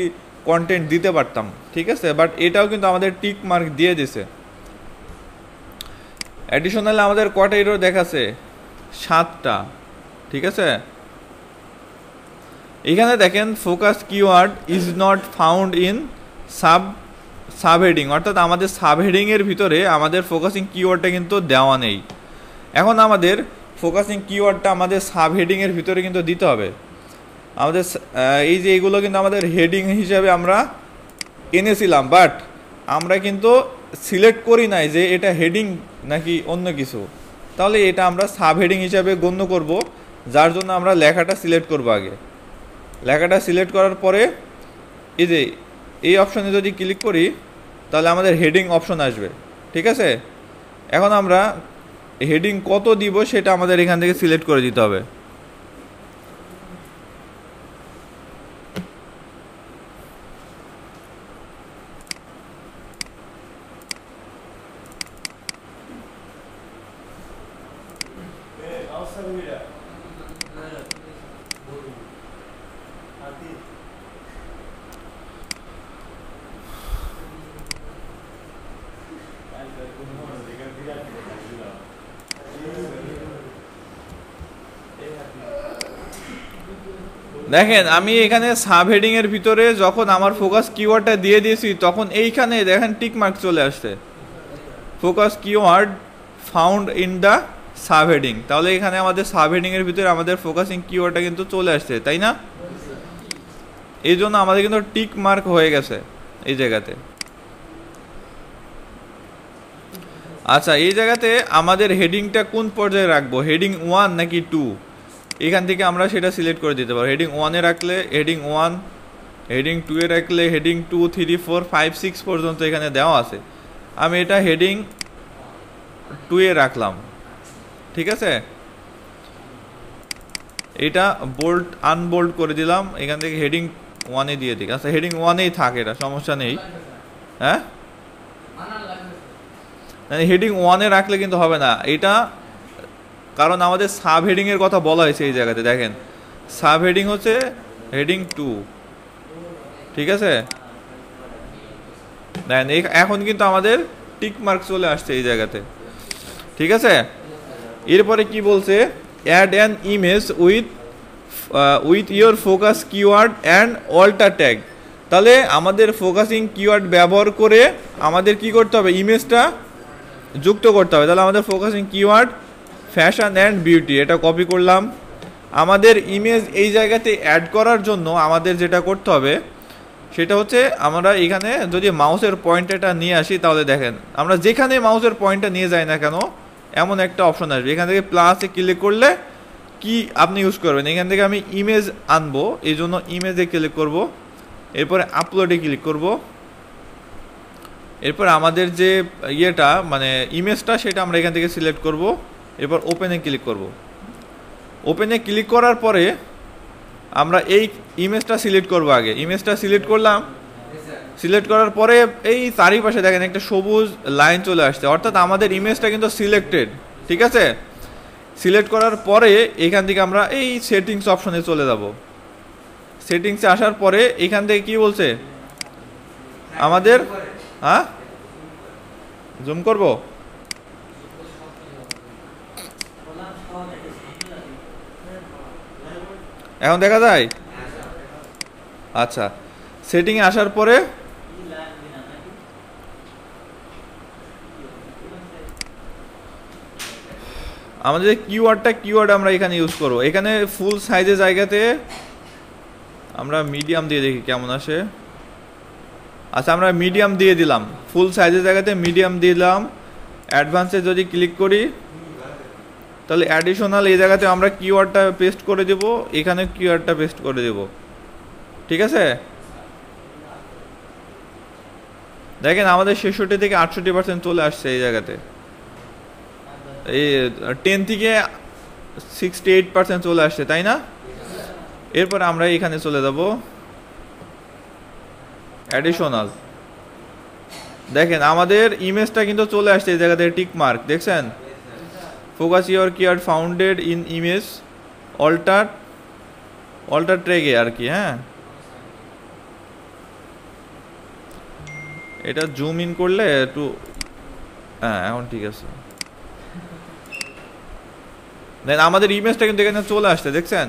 কন্টেন্ট দিতে পারতাম, ঠিক আছে? বাট এটাও কিন্তু আমাদের টিক মার্ক দিয়ে দিছে। অ্যাডিশনাল আমাদের কটা এরর দেখাচ্ছে, 7টা, ঠিক আছে? এখানে দেখেন focus keyword is not found in subheading, অর্থাৎ আমাদের সাবহেডিংয়ের ভিতরে আমাদের ফোকাসিং কিওয়ার্ডটা কিন্তু দেওয়া নেই। এখন আমাদের ফোকাসিং কিওয়ার্ডটা আমাদের সাবহেডিংয়ের ভিতরে কিন্তু দিতে হবে। আমাদের এই যে এইগুলো কিন্তু আমাদের হেডিং হিসাবে আমরা এনেছিলাম, বাট আমরা কিন্তু সিলেক্ট করি নাই যে এটা হেডিং নাকি অন্য কিছু। তাহলে এটা আমরা সাবহেডিং হিসাবে গণ্য করব, যার জন্য আমরা লেখাটা সিলেক্ট করব। আগে লেখাটা সিলেক্ট করার পরে এই যে এই অপশনে যদি ক্লিক করি, তাহলে আমাদের হেডিং অপশন আসবে, ঠিক আছে? এখন আমরা হেডিং কত দিব সেটা আমাদের এখান থেকে সিলেক্ট করে দিতে হবে। দেখেন আমি এখানে সাবহেডিং এর ভিতরে যখন আমার ফোকাস কিওয়ার্ডটা দিয়ে দিয়েছি, তখন এইখানে দেখেন টিক মার্ক চলে আসছে, focus keyword found in the subheading. তাহলে এখানে আমাদের সাবহেডিং এর ভিতরে আমাদের ফোকাসিং কিওয়ার্ডটা কিন্তু চলে আসছে, তাই না? এই জন্য আমাদের কিন্তু টিক মার্ক হয়ে গেছে এই জায়গাতে। আচ্ছা, এই জায়গাতে আমাদের হেডিংটা কোন পর্যায়ে রাখবো, হেডিং 1 নাকি 2, এখান থেকে আমরা সেটা সিলেক্ট করে দিতে পারবো। হেডিং 1 এ রাখলে হেডিং 1, হেডিং 2 এ রাখলে হেডিং 2, 3, 4, 5, 6 পর্যন্ত এখানে দেওয়া আছে। আমি এটা হেডিং 2 এ রাখলাম, ঠিক আছে? এটা বোল্ড আনবোল্ড করে দিলাম, এখান থেকে হেডিং 1 এ দিয়ে দিই। আচ্ছা, হেডিং 1 এই থাকে, এটা সমস্যা নেই। হ্যাঁ, হেডিং 1 এ রাখলে কিন্তু হবে না এটা, কারণ আমাদের সাব হেডিং এর কথা বলা হয়েছে এই জায়গাতে। দেখেন সাব হেডিং হচ্ছে হেডিং 2, ঠিক আছে? দেখেন এখন কিন্তু আমাদের টিক মার্ক চলে আসছে এই জায়গাতে, ঠিক আছে? এরপরে কি বলছে, add an image with your focus keyword and alter tag. তাহলে আমাদের ফোকাসিং কিওয়ার্ড ব্যবহার করে আমাদের কি করতে হবে, ইমেজটা যুক্ত করতে হবে। তাহলে আমাদের focusing keyword fashion and beauty, এটা কপি করলাম। আমাদের ইমেজ এই জায়গাতে অ্যাড করার জন্য আমাদের যেটা করতে হবে সেটা হচ্ছে, আমরা এখানে যদি মাউসের পয়েন্টারটা নিয়ে আসি, তাহলে দেখেন আমরা যেখানে মাউসের পয়েন্টটা নিয়ে যাই না কেন এমন একটা অপশন আসবে। এখান থেকে প্লাসে ক্লিক করলে কি আপনি ইউজ করবেন, এখান থেকে আমি ইমেজ আনবো, এই জন্য ইমেজে ক্লিক করব, এরপরে আপলোডে ক্লিক করব, এরপর আমাদের যে ইয়েটা মানে ইমেজটা সেটা আমরা এখান থেকে সিলেক্ট করব, এরপর ওপেনে ক্লিক করব। ওপেনে ক্লিক করার পরে আমরা এই ইমেজটা সিলেক্ট করব। আগে ইমেজটা সিলেক্ট করলাম, সিলেক্ট করার পরে এই চারিপাশে দেখেন একটা সবুজ লাইন চলে আসছে, অর্থাৎ আমাদের ইমেজটা কিন্তু সিলেক্টেড। ঠিক আছে, সিলেক্ট করার পরে এখান থেকে আমরা এই সেটিংস অপশনে চলে যাব। সেটিংসে আসার পরে এখান থেকে কি বলছে আমাদের, হ্যাঁ জুম করব, এখন দেখা যায়। আচ্ছা, সেটিংয়ে আসার পরে আমাদের কিওয়ার্ড আমরা এখানে ইউজ করব। এখানে ফুল সাইজের জায়গাতে আমরা মিডিয়াম দিয়ে দেখি কেমন আসে। আচ্ছা, আমরা মিডিয়াম দিয়ে দিলাম, ফুল সাইজের জায়গাতে মিডিয়াম দিলাম। অ্যাডভান্সে যদি ক্লিক করি তাহলে অ্যাডিশনাল এই জায়গাতে আমরা কিওয়ার্ডটা পেস্ট করে দেব, এখানে কিওয়ার্ডটা পেস্ট করে দেব। ঠিক আছে, দেখেন আমাদের 66 থেকে 68% চলে আসছে এই জায়গাতে, এই 10 থেকে 68% চলে আসছে, তাই না? এরপর আমরা এখানে চলে যাব অ্যাডিশনাল। দেখেন আমাদের ইমেজটা কিন্তু চলে আসছে এই জায়গাতে, টিক মার্ক দেখছেন, focus your keyword founded in image alter ট্র্যাগে আর কি। হ্যাঁ, এটা জুম ইন করলে একটু, হ্যাঁ এখন ঠিক আছে। দেন আমাদের ইমেজটা কিন্তু এখানে চলে আসছে দেখছেন।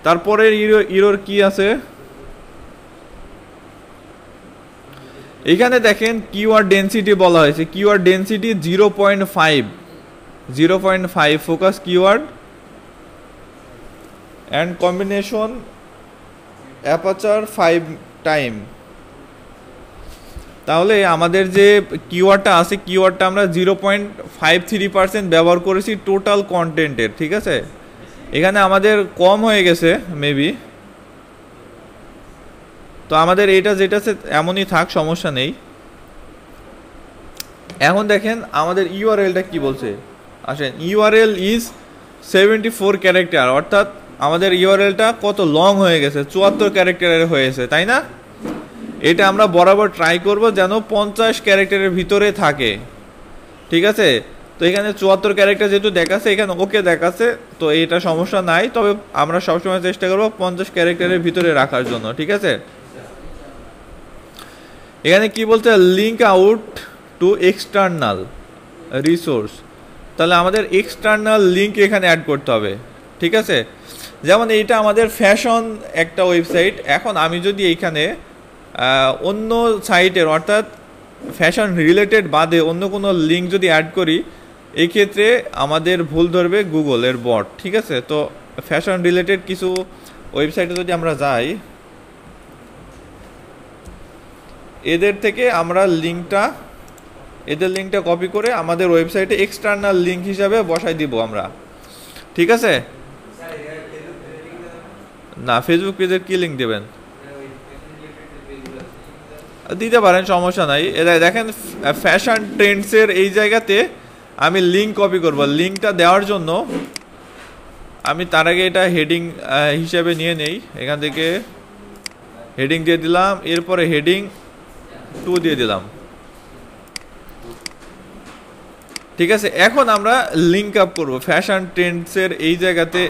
তারপরে ইরোর কি আছে এখানে দেখেন, কিওয়ার্ড ডেনসিটি বলা হয়েছে, keyword density 0.5 focus keyword and combination aperture 5 time. তাহলে আমাদের যে কিওয়ার্ডটা আছে, কিওয়ার্ডটা আমরা 0.53% ব্যবহার করেছি টোটাল কন্টেন্টের। ঠিক আছে, এখানে আমাদের কম হয়ে গেছে মেবি, তো আমাদের এটা যেটা আছে এমনই থাক, সমস্যা নেই। এখন দেখেন আমাদের ইউআরএলটা কি বলছে, আসেন। ইউআরএল ইজ 74 ক্যারেক্টার, অর্থাৎ আমাদের ইউআরএলটা কত লং হয়ে গেছে, 74 ক্যারেক্টারের হয়েছে, তাই না? এটা আমরা বরাবর ট্রাই করব যেন 50 ক্যারেক্টারের ভিতরে থাকে। ঠিক আছে, তো এখানে 74 ক্যারেক্টার যেহেতু দেখাচ্ছে, এখানে ওকে দেখাচ্ছে, তো এটা সমস্যা নাই। তবে আমরা সবসময় চেষ্টা করব 50 ক্যারেক্টারের ভিতরে রাখার জন্য। ঠিক আছে, এখানে কি বলতে, link out to external resource. তাহলে আমাদের এক্সটার্নাল লিঙ্ক এখানে অ্যাড করতে হবে। ঠিক আছে, যেমন এইটা আমাদের ফ্যাশন একটা ওয়েবসাইট। এখন আমি যদি এইখানে অন্য সাইটের অর্থাৎ ফ্যাশন রিলেটেড বাদে অন্য কোনো লিঙ্ক যদি অ্যাড করি, এই ক্ষেত্রে আমাদের ভুল ধরবে গুগলের বট। ঠিক আছে, তো ফ্যাশন রিলেটেড কিছু ওয়েবসাইটে যদি আমরা যাই, এদের থেকে আমরা এদের লিঙ্কটা কপি করে আমাদের ওয়েবসাইটে এক্সটার্নাল লিঙ্ক হিসাবে বসাই দিব আমরা। ঠিক আছে, না ফেসবুক পেজের কি লিঙ্ক দেবেন, দিতে পারেন, সমস্যা নাই। এটা দেখেন ফ্যাশন ট্রেন্ডসের এই জায়গাতে আমি লিঙ্ক কপি করব। লিঙ্কটা দেওয়ার জন্য আমি তার আগে এটা হেডিং হিসাবে নিয়ে নেই, এখান থেকে হেডিং দিয়ে দিলাম, এরপরে হেডিং 2 দিয়ে দিলাম। ঠিক আছে, এখন আমরা লিঙ্ক আপ করব। ফ্যাশন ট্রেন্ডসের এই জায়গাতে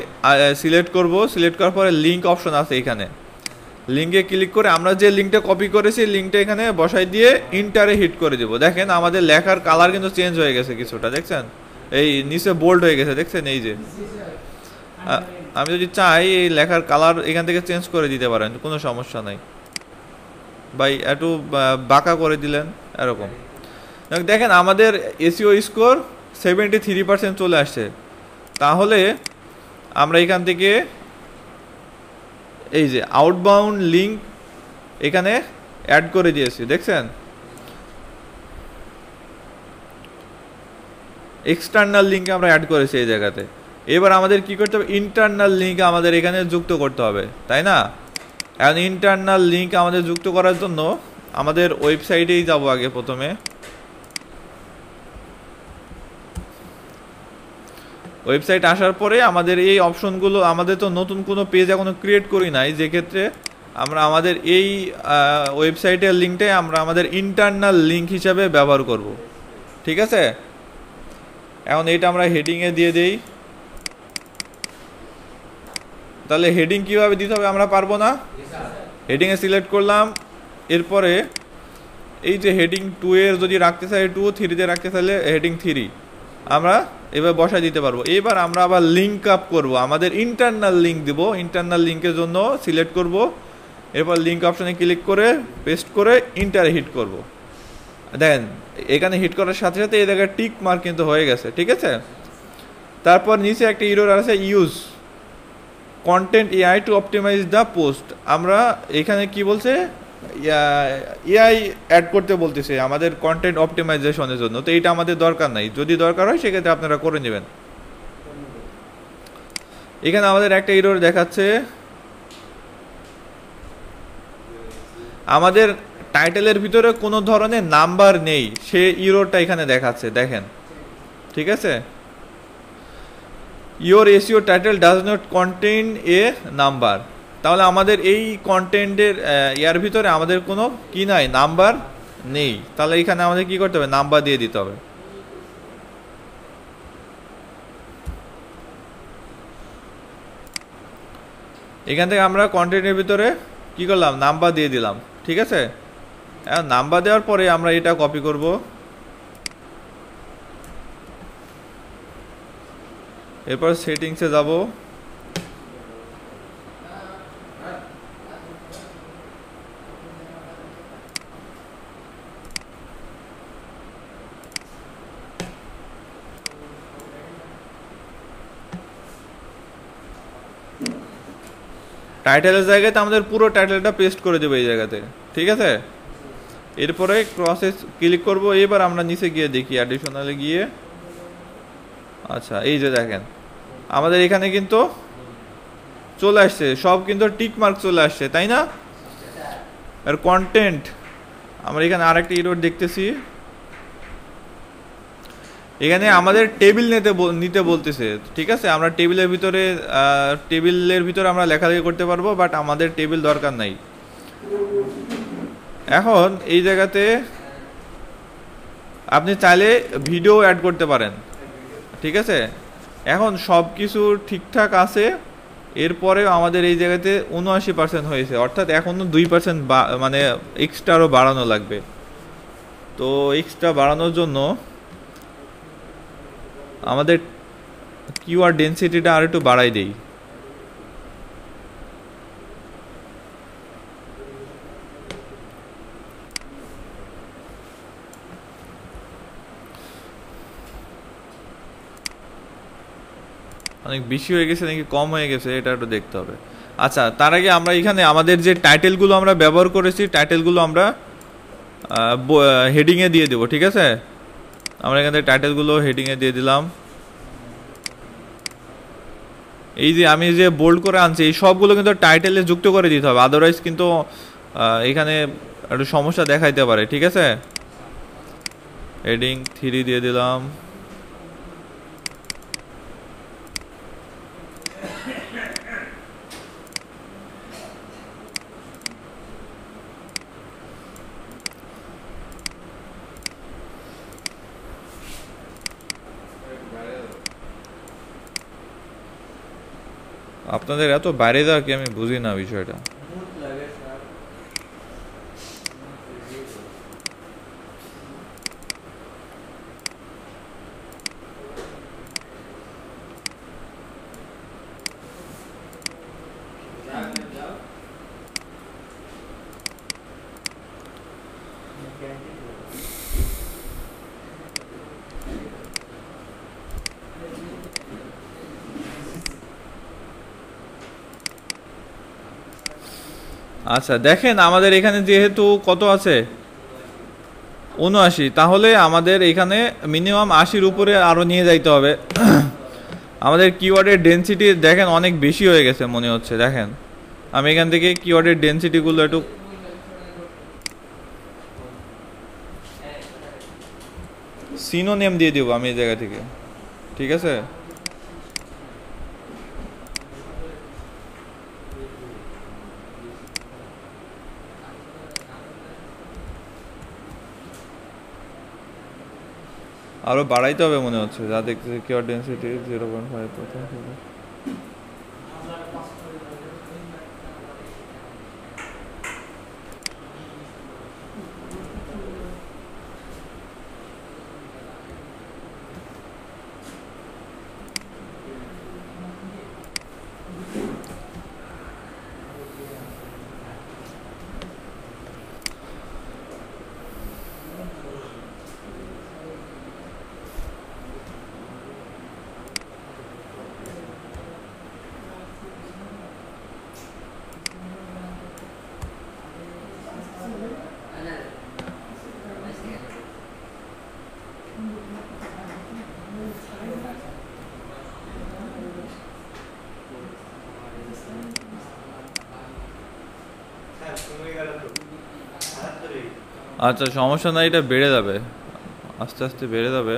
সিলেক্ট করব, সিলেক্ট করার পরে লিঙ্ক অপশন আছে, এখানে লিঙ্কে ক্লিক করে আমরা যে লিঙ্কটা কপি করেছি লিঙ্কটা এখানে বসাই দিয়ে ইন্টারে হিট করে দেব। দেখেন আমাদের লেখার কালার কিন্তু চেঞ্জ হয়ে গেছে কিছুটা, দেখছেন এই নিচে বোল্ড হয়ে গেছে, দেখছেন? এই যে আমি যদি চাই এই লেখার কালার এখান থেকে চেঞ্জ করে দিতে পারেন, কোনো সমস্যা নাই ভাই। একটু বাঁকা করে দিলেন এরকম। দেখেন আমাদের এসইও স্কোর 73% চলে আসছে। তাহলে আমরা এখান থেকে এই যে আউটবাউন্ড লিঙ্ক এখানে অ্যাড করে দিয়েছি, দেখছেন? এক্সটার্নাল লিঙ্ক আমরা অ্যাড করেছি এই জায়গাতে। এবার আমাদের কি করতে হবে? ইন্টারনাল লিঙ্ক আমাদের এখানে যুক্ত করতে হবে, তাই না? এখন ইন্টারনাল লিঙ্ক আমাদের যুক্ত করার জন্য আমাদের ওয়েবসাইটেই যাব আগে। প্রথমে ওয়েবসাইট আসার পরে আমাদের এই অপশনগুলো, আমাদের তো নতুন কোনো পেজ এখনো ক্রিয়েট করি নাই, যে ক্ষেত্রে আমরা আমাদের এই ওয়েবসাইটের লিঙ্কটাই আমরা আমাদের ইন্টারনাল লিঙ্ক হিসাবে ব্যবহার করব, ঠিক আছে? এখন এইটা আমরা হেডিংয়ে দিয়ে দেই। তাহলে হেডিং কিভাবে দিতে হবে আমরা পারবো না? হেডিংয়ে সিলেক্ট করলাম, এরপরে এই যে হেডিং 2 এর যদি রাখতে চাই 2, 3-তে রাখতে চাইলে হেডিং 3 আমরা এবার বসাই দিতে পারবো। এবার আমরা আবার লিঙ্ক আপ করব, আমাদের ইন্টারনাল লিঙ্ক দিব। ইন্টারনাল লিঙ্কের জন্য সিলেক্ট করব, এরপর লিঙ্ক অপশনে ক্লিক করে পেস্ট করে ইন্টারে হিট করব। দেখেন এখানে হিট করার সাথে সাথে এই জায়গায় টিক মার্ক কিন্তু হয়ে গেছে, ঠিক আছে? তারপর নিচে একটা এরর আছে, use content AI to optimise the post. আমরা এখানে কি বলছে? এআই অ্যাড করতে বলতেছে আমাদের কন্টেন্ট অপটিমাইজেশনের জন্য। তো এইটা আমাদের দরকার নাই, যদি দরকার হয় সেক্ষেত্রে আপনারা করে নেবেন। এখানে আমাদের একটা এরর দেখাচ্ছে, আমাদের টাইটেলের ভিতরে কোনো ধরনের নাম্বার নেই, সে এররটা এখানে দেখাচ্ছে, দেখেন, ঠিক আছে? Your SEO title does not contain A number. তাহলে আমাদের এই কন্টেন্টের ইয়ার ভিতরে আমাদের কোনো কি নাই, নাম্বার নেই। তাহলে এখানে আমাদের কি করতে হবে? নাম্বার দিয়ে দিতে হবে। এখান থেকে আমরা কন্টেন্টের ভিতরে কি করলাম? নাম্বার দিয়ে দিলাম, ঠিক আছে? এখন নাম্বার দেওয়ার পরে আমরা এটা কপি করব, এরপর সেটিংসে যাব। টাইটেলের জায়গাতে আমাদের পুরো টাইটেলটা পেস্ট করে দেবো এই জায়গাতে, ঠিক আছে? এরপরে ক্রসে ক্লিক করব। এবার আমরা নিচে গিয়ে দেখি, অ্যাডিশনালে গিয়ে, আচ্ছা এই যে দেখেন আমাদের এখানে কিন্তু চলে আসছে সব, কিন্তু টিক মার্ক চলে আসছে, তাই না? আর কন্টেন্ট আমরা এখানে আরেকটা এরর দেখতেছি, এখানে আমাদের টেবিল নিতে বলতেছে, ঠিক আছে? আমরা টেবিলের ভিতরে আমরা লেখালেখি করতে পারবো, বাট আমাদের টেবিল দরকার নাই। এখন এই জায়গাতে আপনি চাইলে ভিডিও অ্যাড করতে পারেন, ঠিক আছে? এখন সব কিছু ঠিকঠাক আছে, এরপরেও আমাদের এই জায়গাতে 79% হয়েছে, অর্থাৎ এখনও 2% মানে এক্সট্রা আরও বাড়ানো লাগবে। তো এক্সট্রা বাড়ানোর জন্য আমাদের কিওয়ার্ড ডেনসিটিটা আর একটু বাড়াই দেই। অনেক বেশি হয়ে গেছে নাকি কম হয়ে গেছে এটা একটু দেখতে হবে। আচ্ছা, তার আগে আমরা এখানে আমাদের যে টাইটেলগুলো আমরা ব্যবহার করেছি, টাইটেলগুলো আমরা হেডিংয়ে দিয়ে দেবো, ঠিক আছে? আমরা এখানে টাইটেলগুলো হেডিংয়ে দিয়ে দিলাম। এই যে আমি যে বোল্ড করে আনছি এই সবগুলো কিন্তু টাইটেলে যুক্ত করে দিতে হবে, আদারওয়াইজ কিন্তু এখানে একটু সমস্যা দেখাইতে পারে, ঠিক আছে? হেডিং 3 দিয়ে দিলাম। আপনাদের এত বাইরে যাওয়া কি আমি বুঝি না বিষয়টা। আচ্ছা দেখেন আমাদের এখানে যেহেতু কত আছে ৭৯, তাহলে আমাদের এখানে মিনিমাম ৮০-র উপরে আরো নিয়ে যাইতে হবে। আমাদের কিওয়ার্ডের ডেনসিটি দেখেন অনেক বেশি হয়ে গেছে মনে হচ্ছে। দেখেন আমি এখান থেকে কিওয়ার্ডের ডেনসিটিগুলো একটু সিনোনিম দিয়ে দিব আমি এই জায়গা থেকে, ঠিক আছে। আরো বাড়াইতে হবে মনে হচ্ছে, যা দেখতেছি কিওয়ার্ড ডেনসিটি 0.5%। আচ্ছা সমস্যা নাই, এটা বেড়ে যাবে, আস্তে আস্তে বেড়ে যাবে।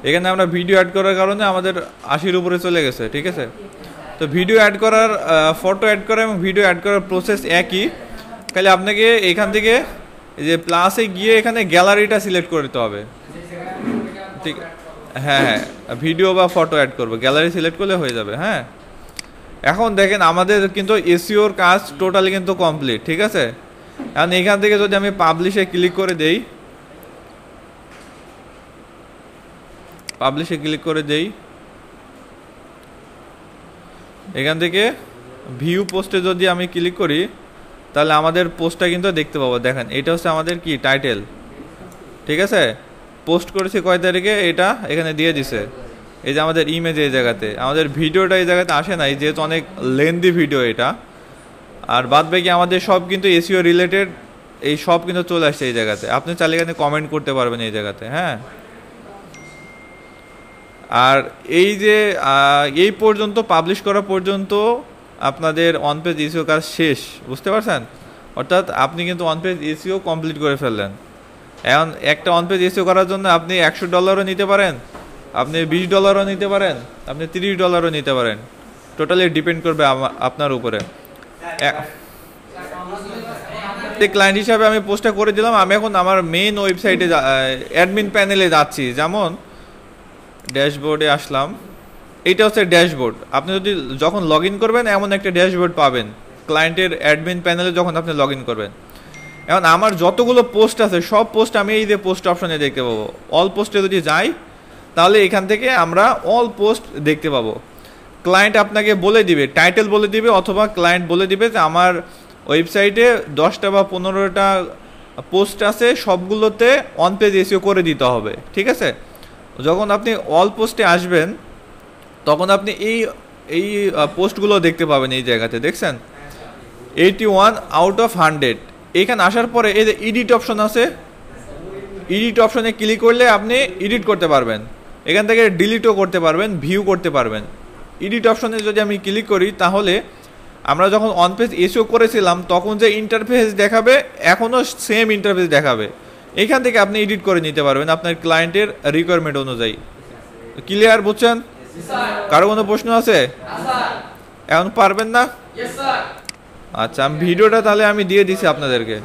এখানে আমরা ভিডিও অ্যাড করার কারণে আমাদের ৮০-র উপরে চলে গেছে, ঠিক আছে। তো ভিডিও অ্যাড করার, ফটো অ্যাড করা এবং ভিডিও অ্যাড করার প্রসেস একই, খালি আপনাকে এখান থেকে এই যে প্লাসে গিয়ে এখানে গ্যালারিটা সিলেক্ট করতে হবে, ঠিক। হ্যাঁ হ্যাঁ, ভিডিও বা ফটো অ্যাড করবো, গ্যালারি সিলেক্ট করলে হয়ে যাবে। হ্যাঁ এখন দেখেন আমাদের কিন্তু এসইওর কাজ টোটালি কিন্তু কমপ্লিট, ঠিক আছে। এখন এখান থেকে যদি আমি পাবলিশে ক্লিক করে দেই, পাবলিশে ক্লিক করে দেই, এখান থেকে ভিউ পোস্টে যদি আমি ক্লিক করি তাহলে আমাদের পোস্টটা কিন্তু দেখতে পাবো। দেখেন এটা হচ্ছে আমাদের কি টাইটেল, ঠিক আছে। পোস্ট করেছি কয় তারিখে এটা এখানে দিয়ে দিছে। এই যে আমাদের ইমেজ এই জায়গাতে, আমাদের ভিডিওটা এই জায়গাতে আসে নাই যেহেতু অনেক লেন্দি ভিডিও এটা। আর বাদ বাকি আমাদের সব কিন্তু এসইও রিলেটেড, এই সব কিন্তু চলে আসছে এই জায়গাতে। আপনি চাইলে এখানে কমেন্ট করতে পারবেন এই জায়গাতে। হ্যাঁ আর এই যে এই পর্যন্ত পাবলিশ করা পর্যন্ত আপনাদের অন পেজ এসইও কাজ শেষ, বুঝতে পারছেন। অর্থাৎ আপনি কিন্তু অন পেজ এসইও কমপ্লিট করে ফেললেন। এখন একটা অন পেজ এসইও করার জন্য আপনি $100 নিতে পারেন, আপনি $20 নিতে পারেন, আপনি $30 নিতে পারেন, টোটালি ডিপেন্ড করবে আপনার উপরে। ক্লায়েন্ট হিসাবে আমি পোস্টটা করে দিলাম। আমি এখন আমার মেইন ওয়েবসাইটে অ্যাডমিন প্যানেলে যাচ্ছি, যেমন ড্যাশবোর্ডে আসলাম। এইটা হচ্ছে ড্যাশবোর্ড। আপনি যদি যখন লগ ইন করবেন এমন একটা ড্যাশবোর্ড পাবেন ক্লায়েন্টের অ্যাডমিন প্যানেলে যখন আপনি লগ ইন করবেন। এখন আমার যতগুলো পোস্ট আছে সব পোস্ট আমি এই যে পোস্ট অপশনে দেখতে পাবো। অল পোস্টে যদি যাই তাহলে এখান থেকে আমরা অল পোস্ট দেখতে পাবো। ক্লায়েন্ট আপনাকে বলে দিবে, টাইটেল বলে দিবে, অথবা ক্লায়েন্ট বলে দিবে যে আমার ওয়েবসাইটে 10টা বা 15টা পোস্ট আছে, সবগুলোতে অন পেজ এসইও করে দিতে হবে, ঠিক আছে। যখন আপনি অল পোস্টে আসবেন তখন আপনি এই পোস্টগুলো দেখতে পাবেন এই জায়গাতে, দেখছেন 81 আউট অফ 100। এখানে আসার পরে এই যে এডিট অপশন আছে, এডিট অপশনে ক্লিক করলে আপনি এডিট করতে পারবেন, এখান থেকে ডিলিটও করতে পারবেন, ভিউ করতে পারবেন। এডিট অপশনে যদি আমি ক্লিক করি তাহলে আমরা যখন অন পেজ এসইও করেছিলাম তখন যে ইন্টারফেস দেখাবে এখনও সেম ইন্টারফেস দেখাবে। এখান থেকে আপনি এডিট করে নিতে পারবেন আপনার ক্লায়েন্টের রিকোয়ারমেন্ট অনুযায়ী। ক্লিয়ার, বুঝছেন? কারো কোনো প্রশ্ন আছে? এখন পারবেন না? আচ্ছা আমি ভিডিওটা তাহলে আমি দিয়ে দিছি আপনাদেরকে।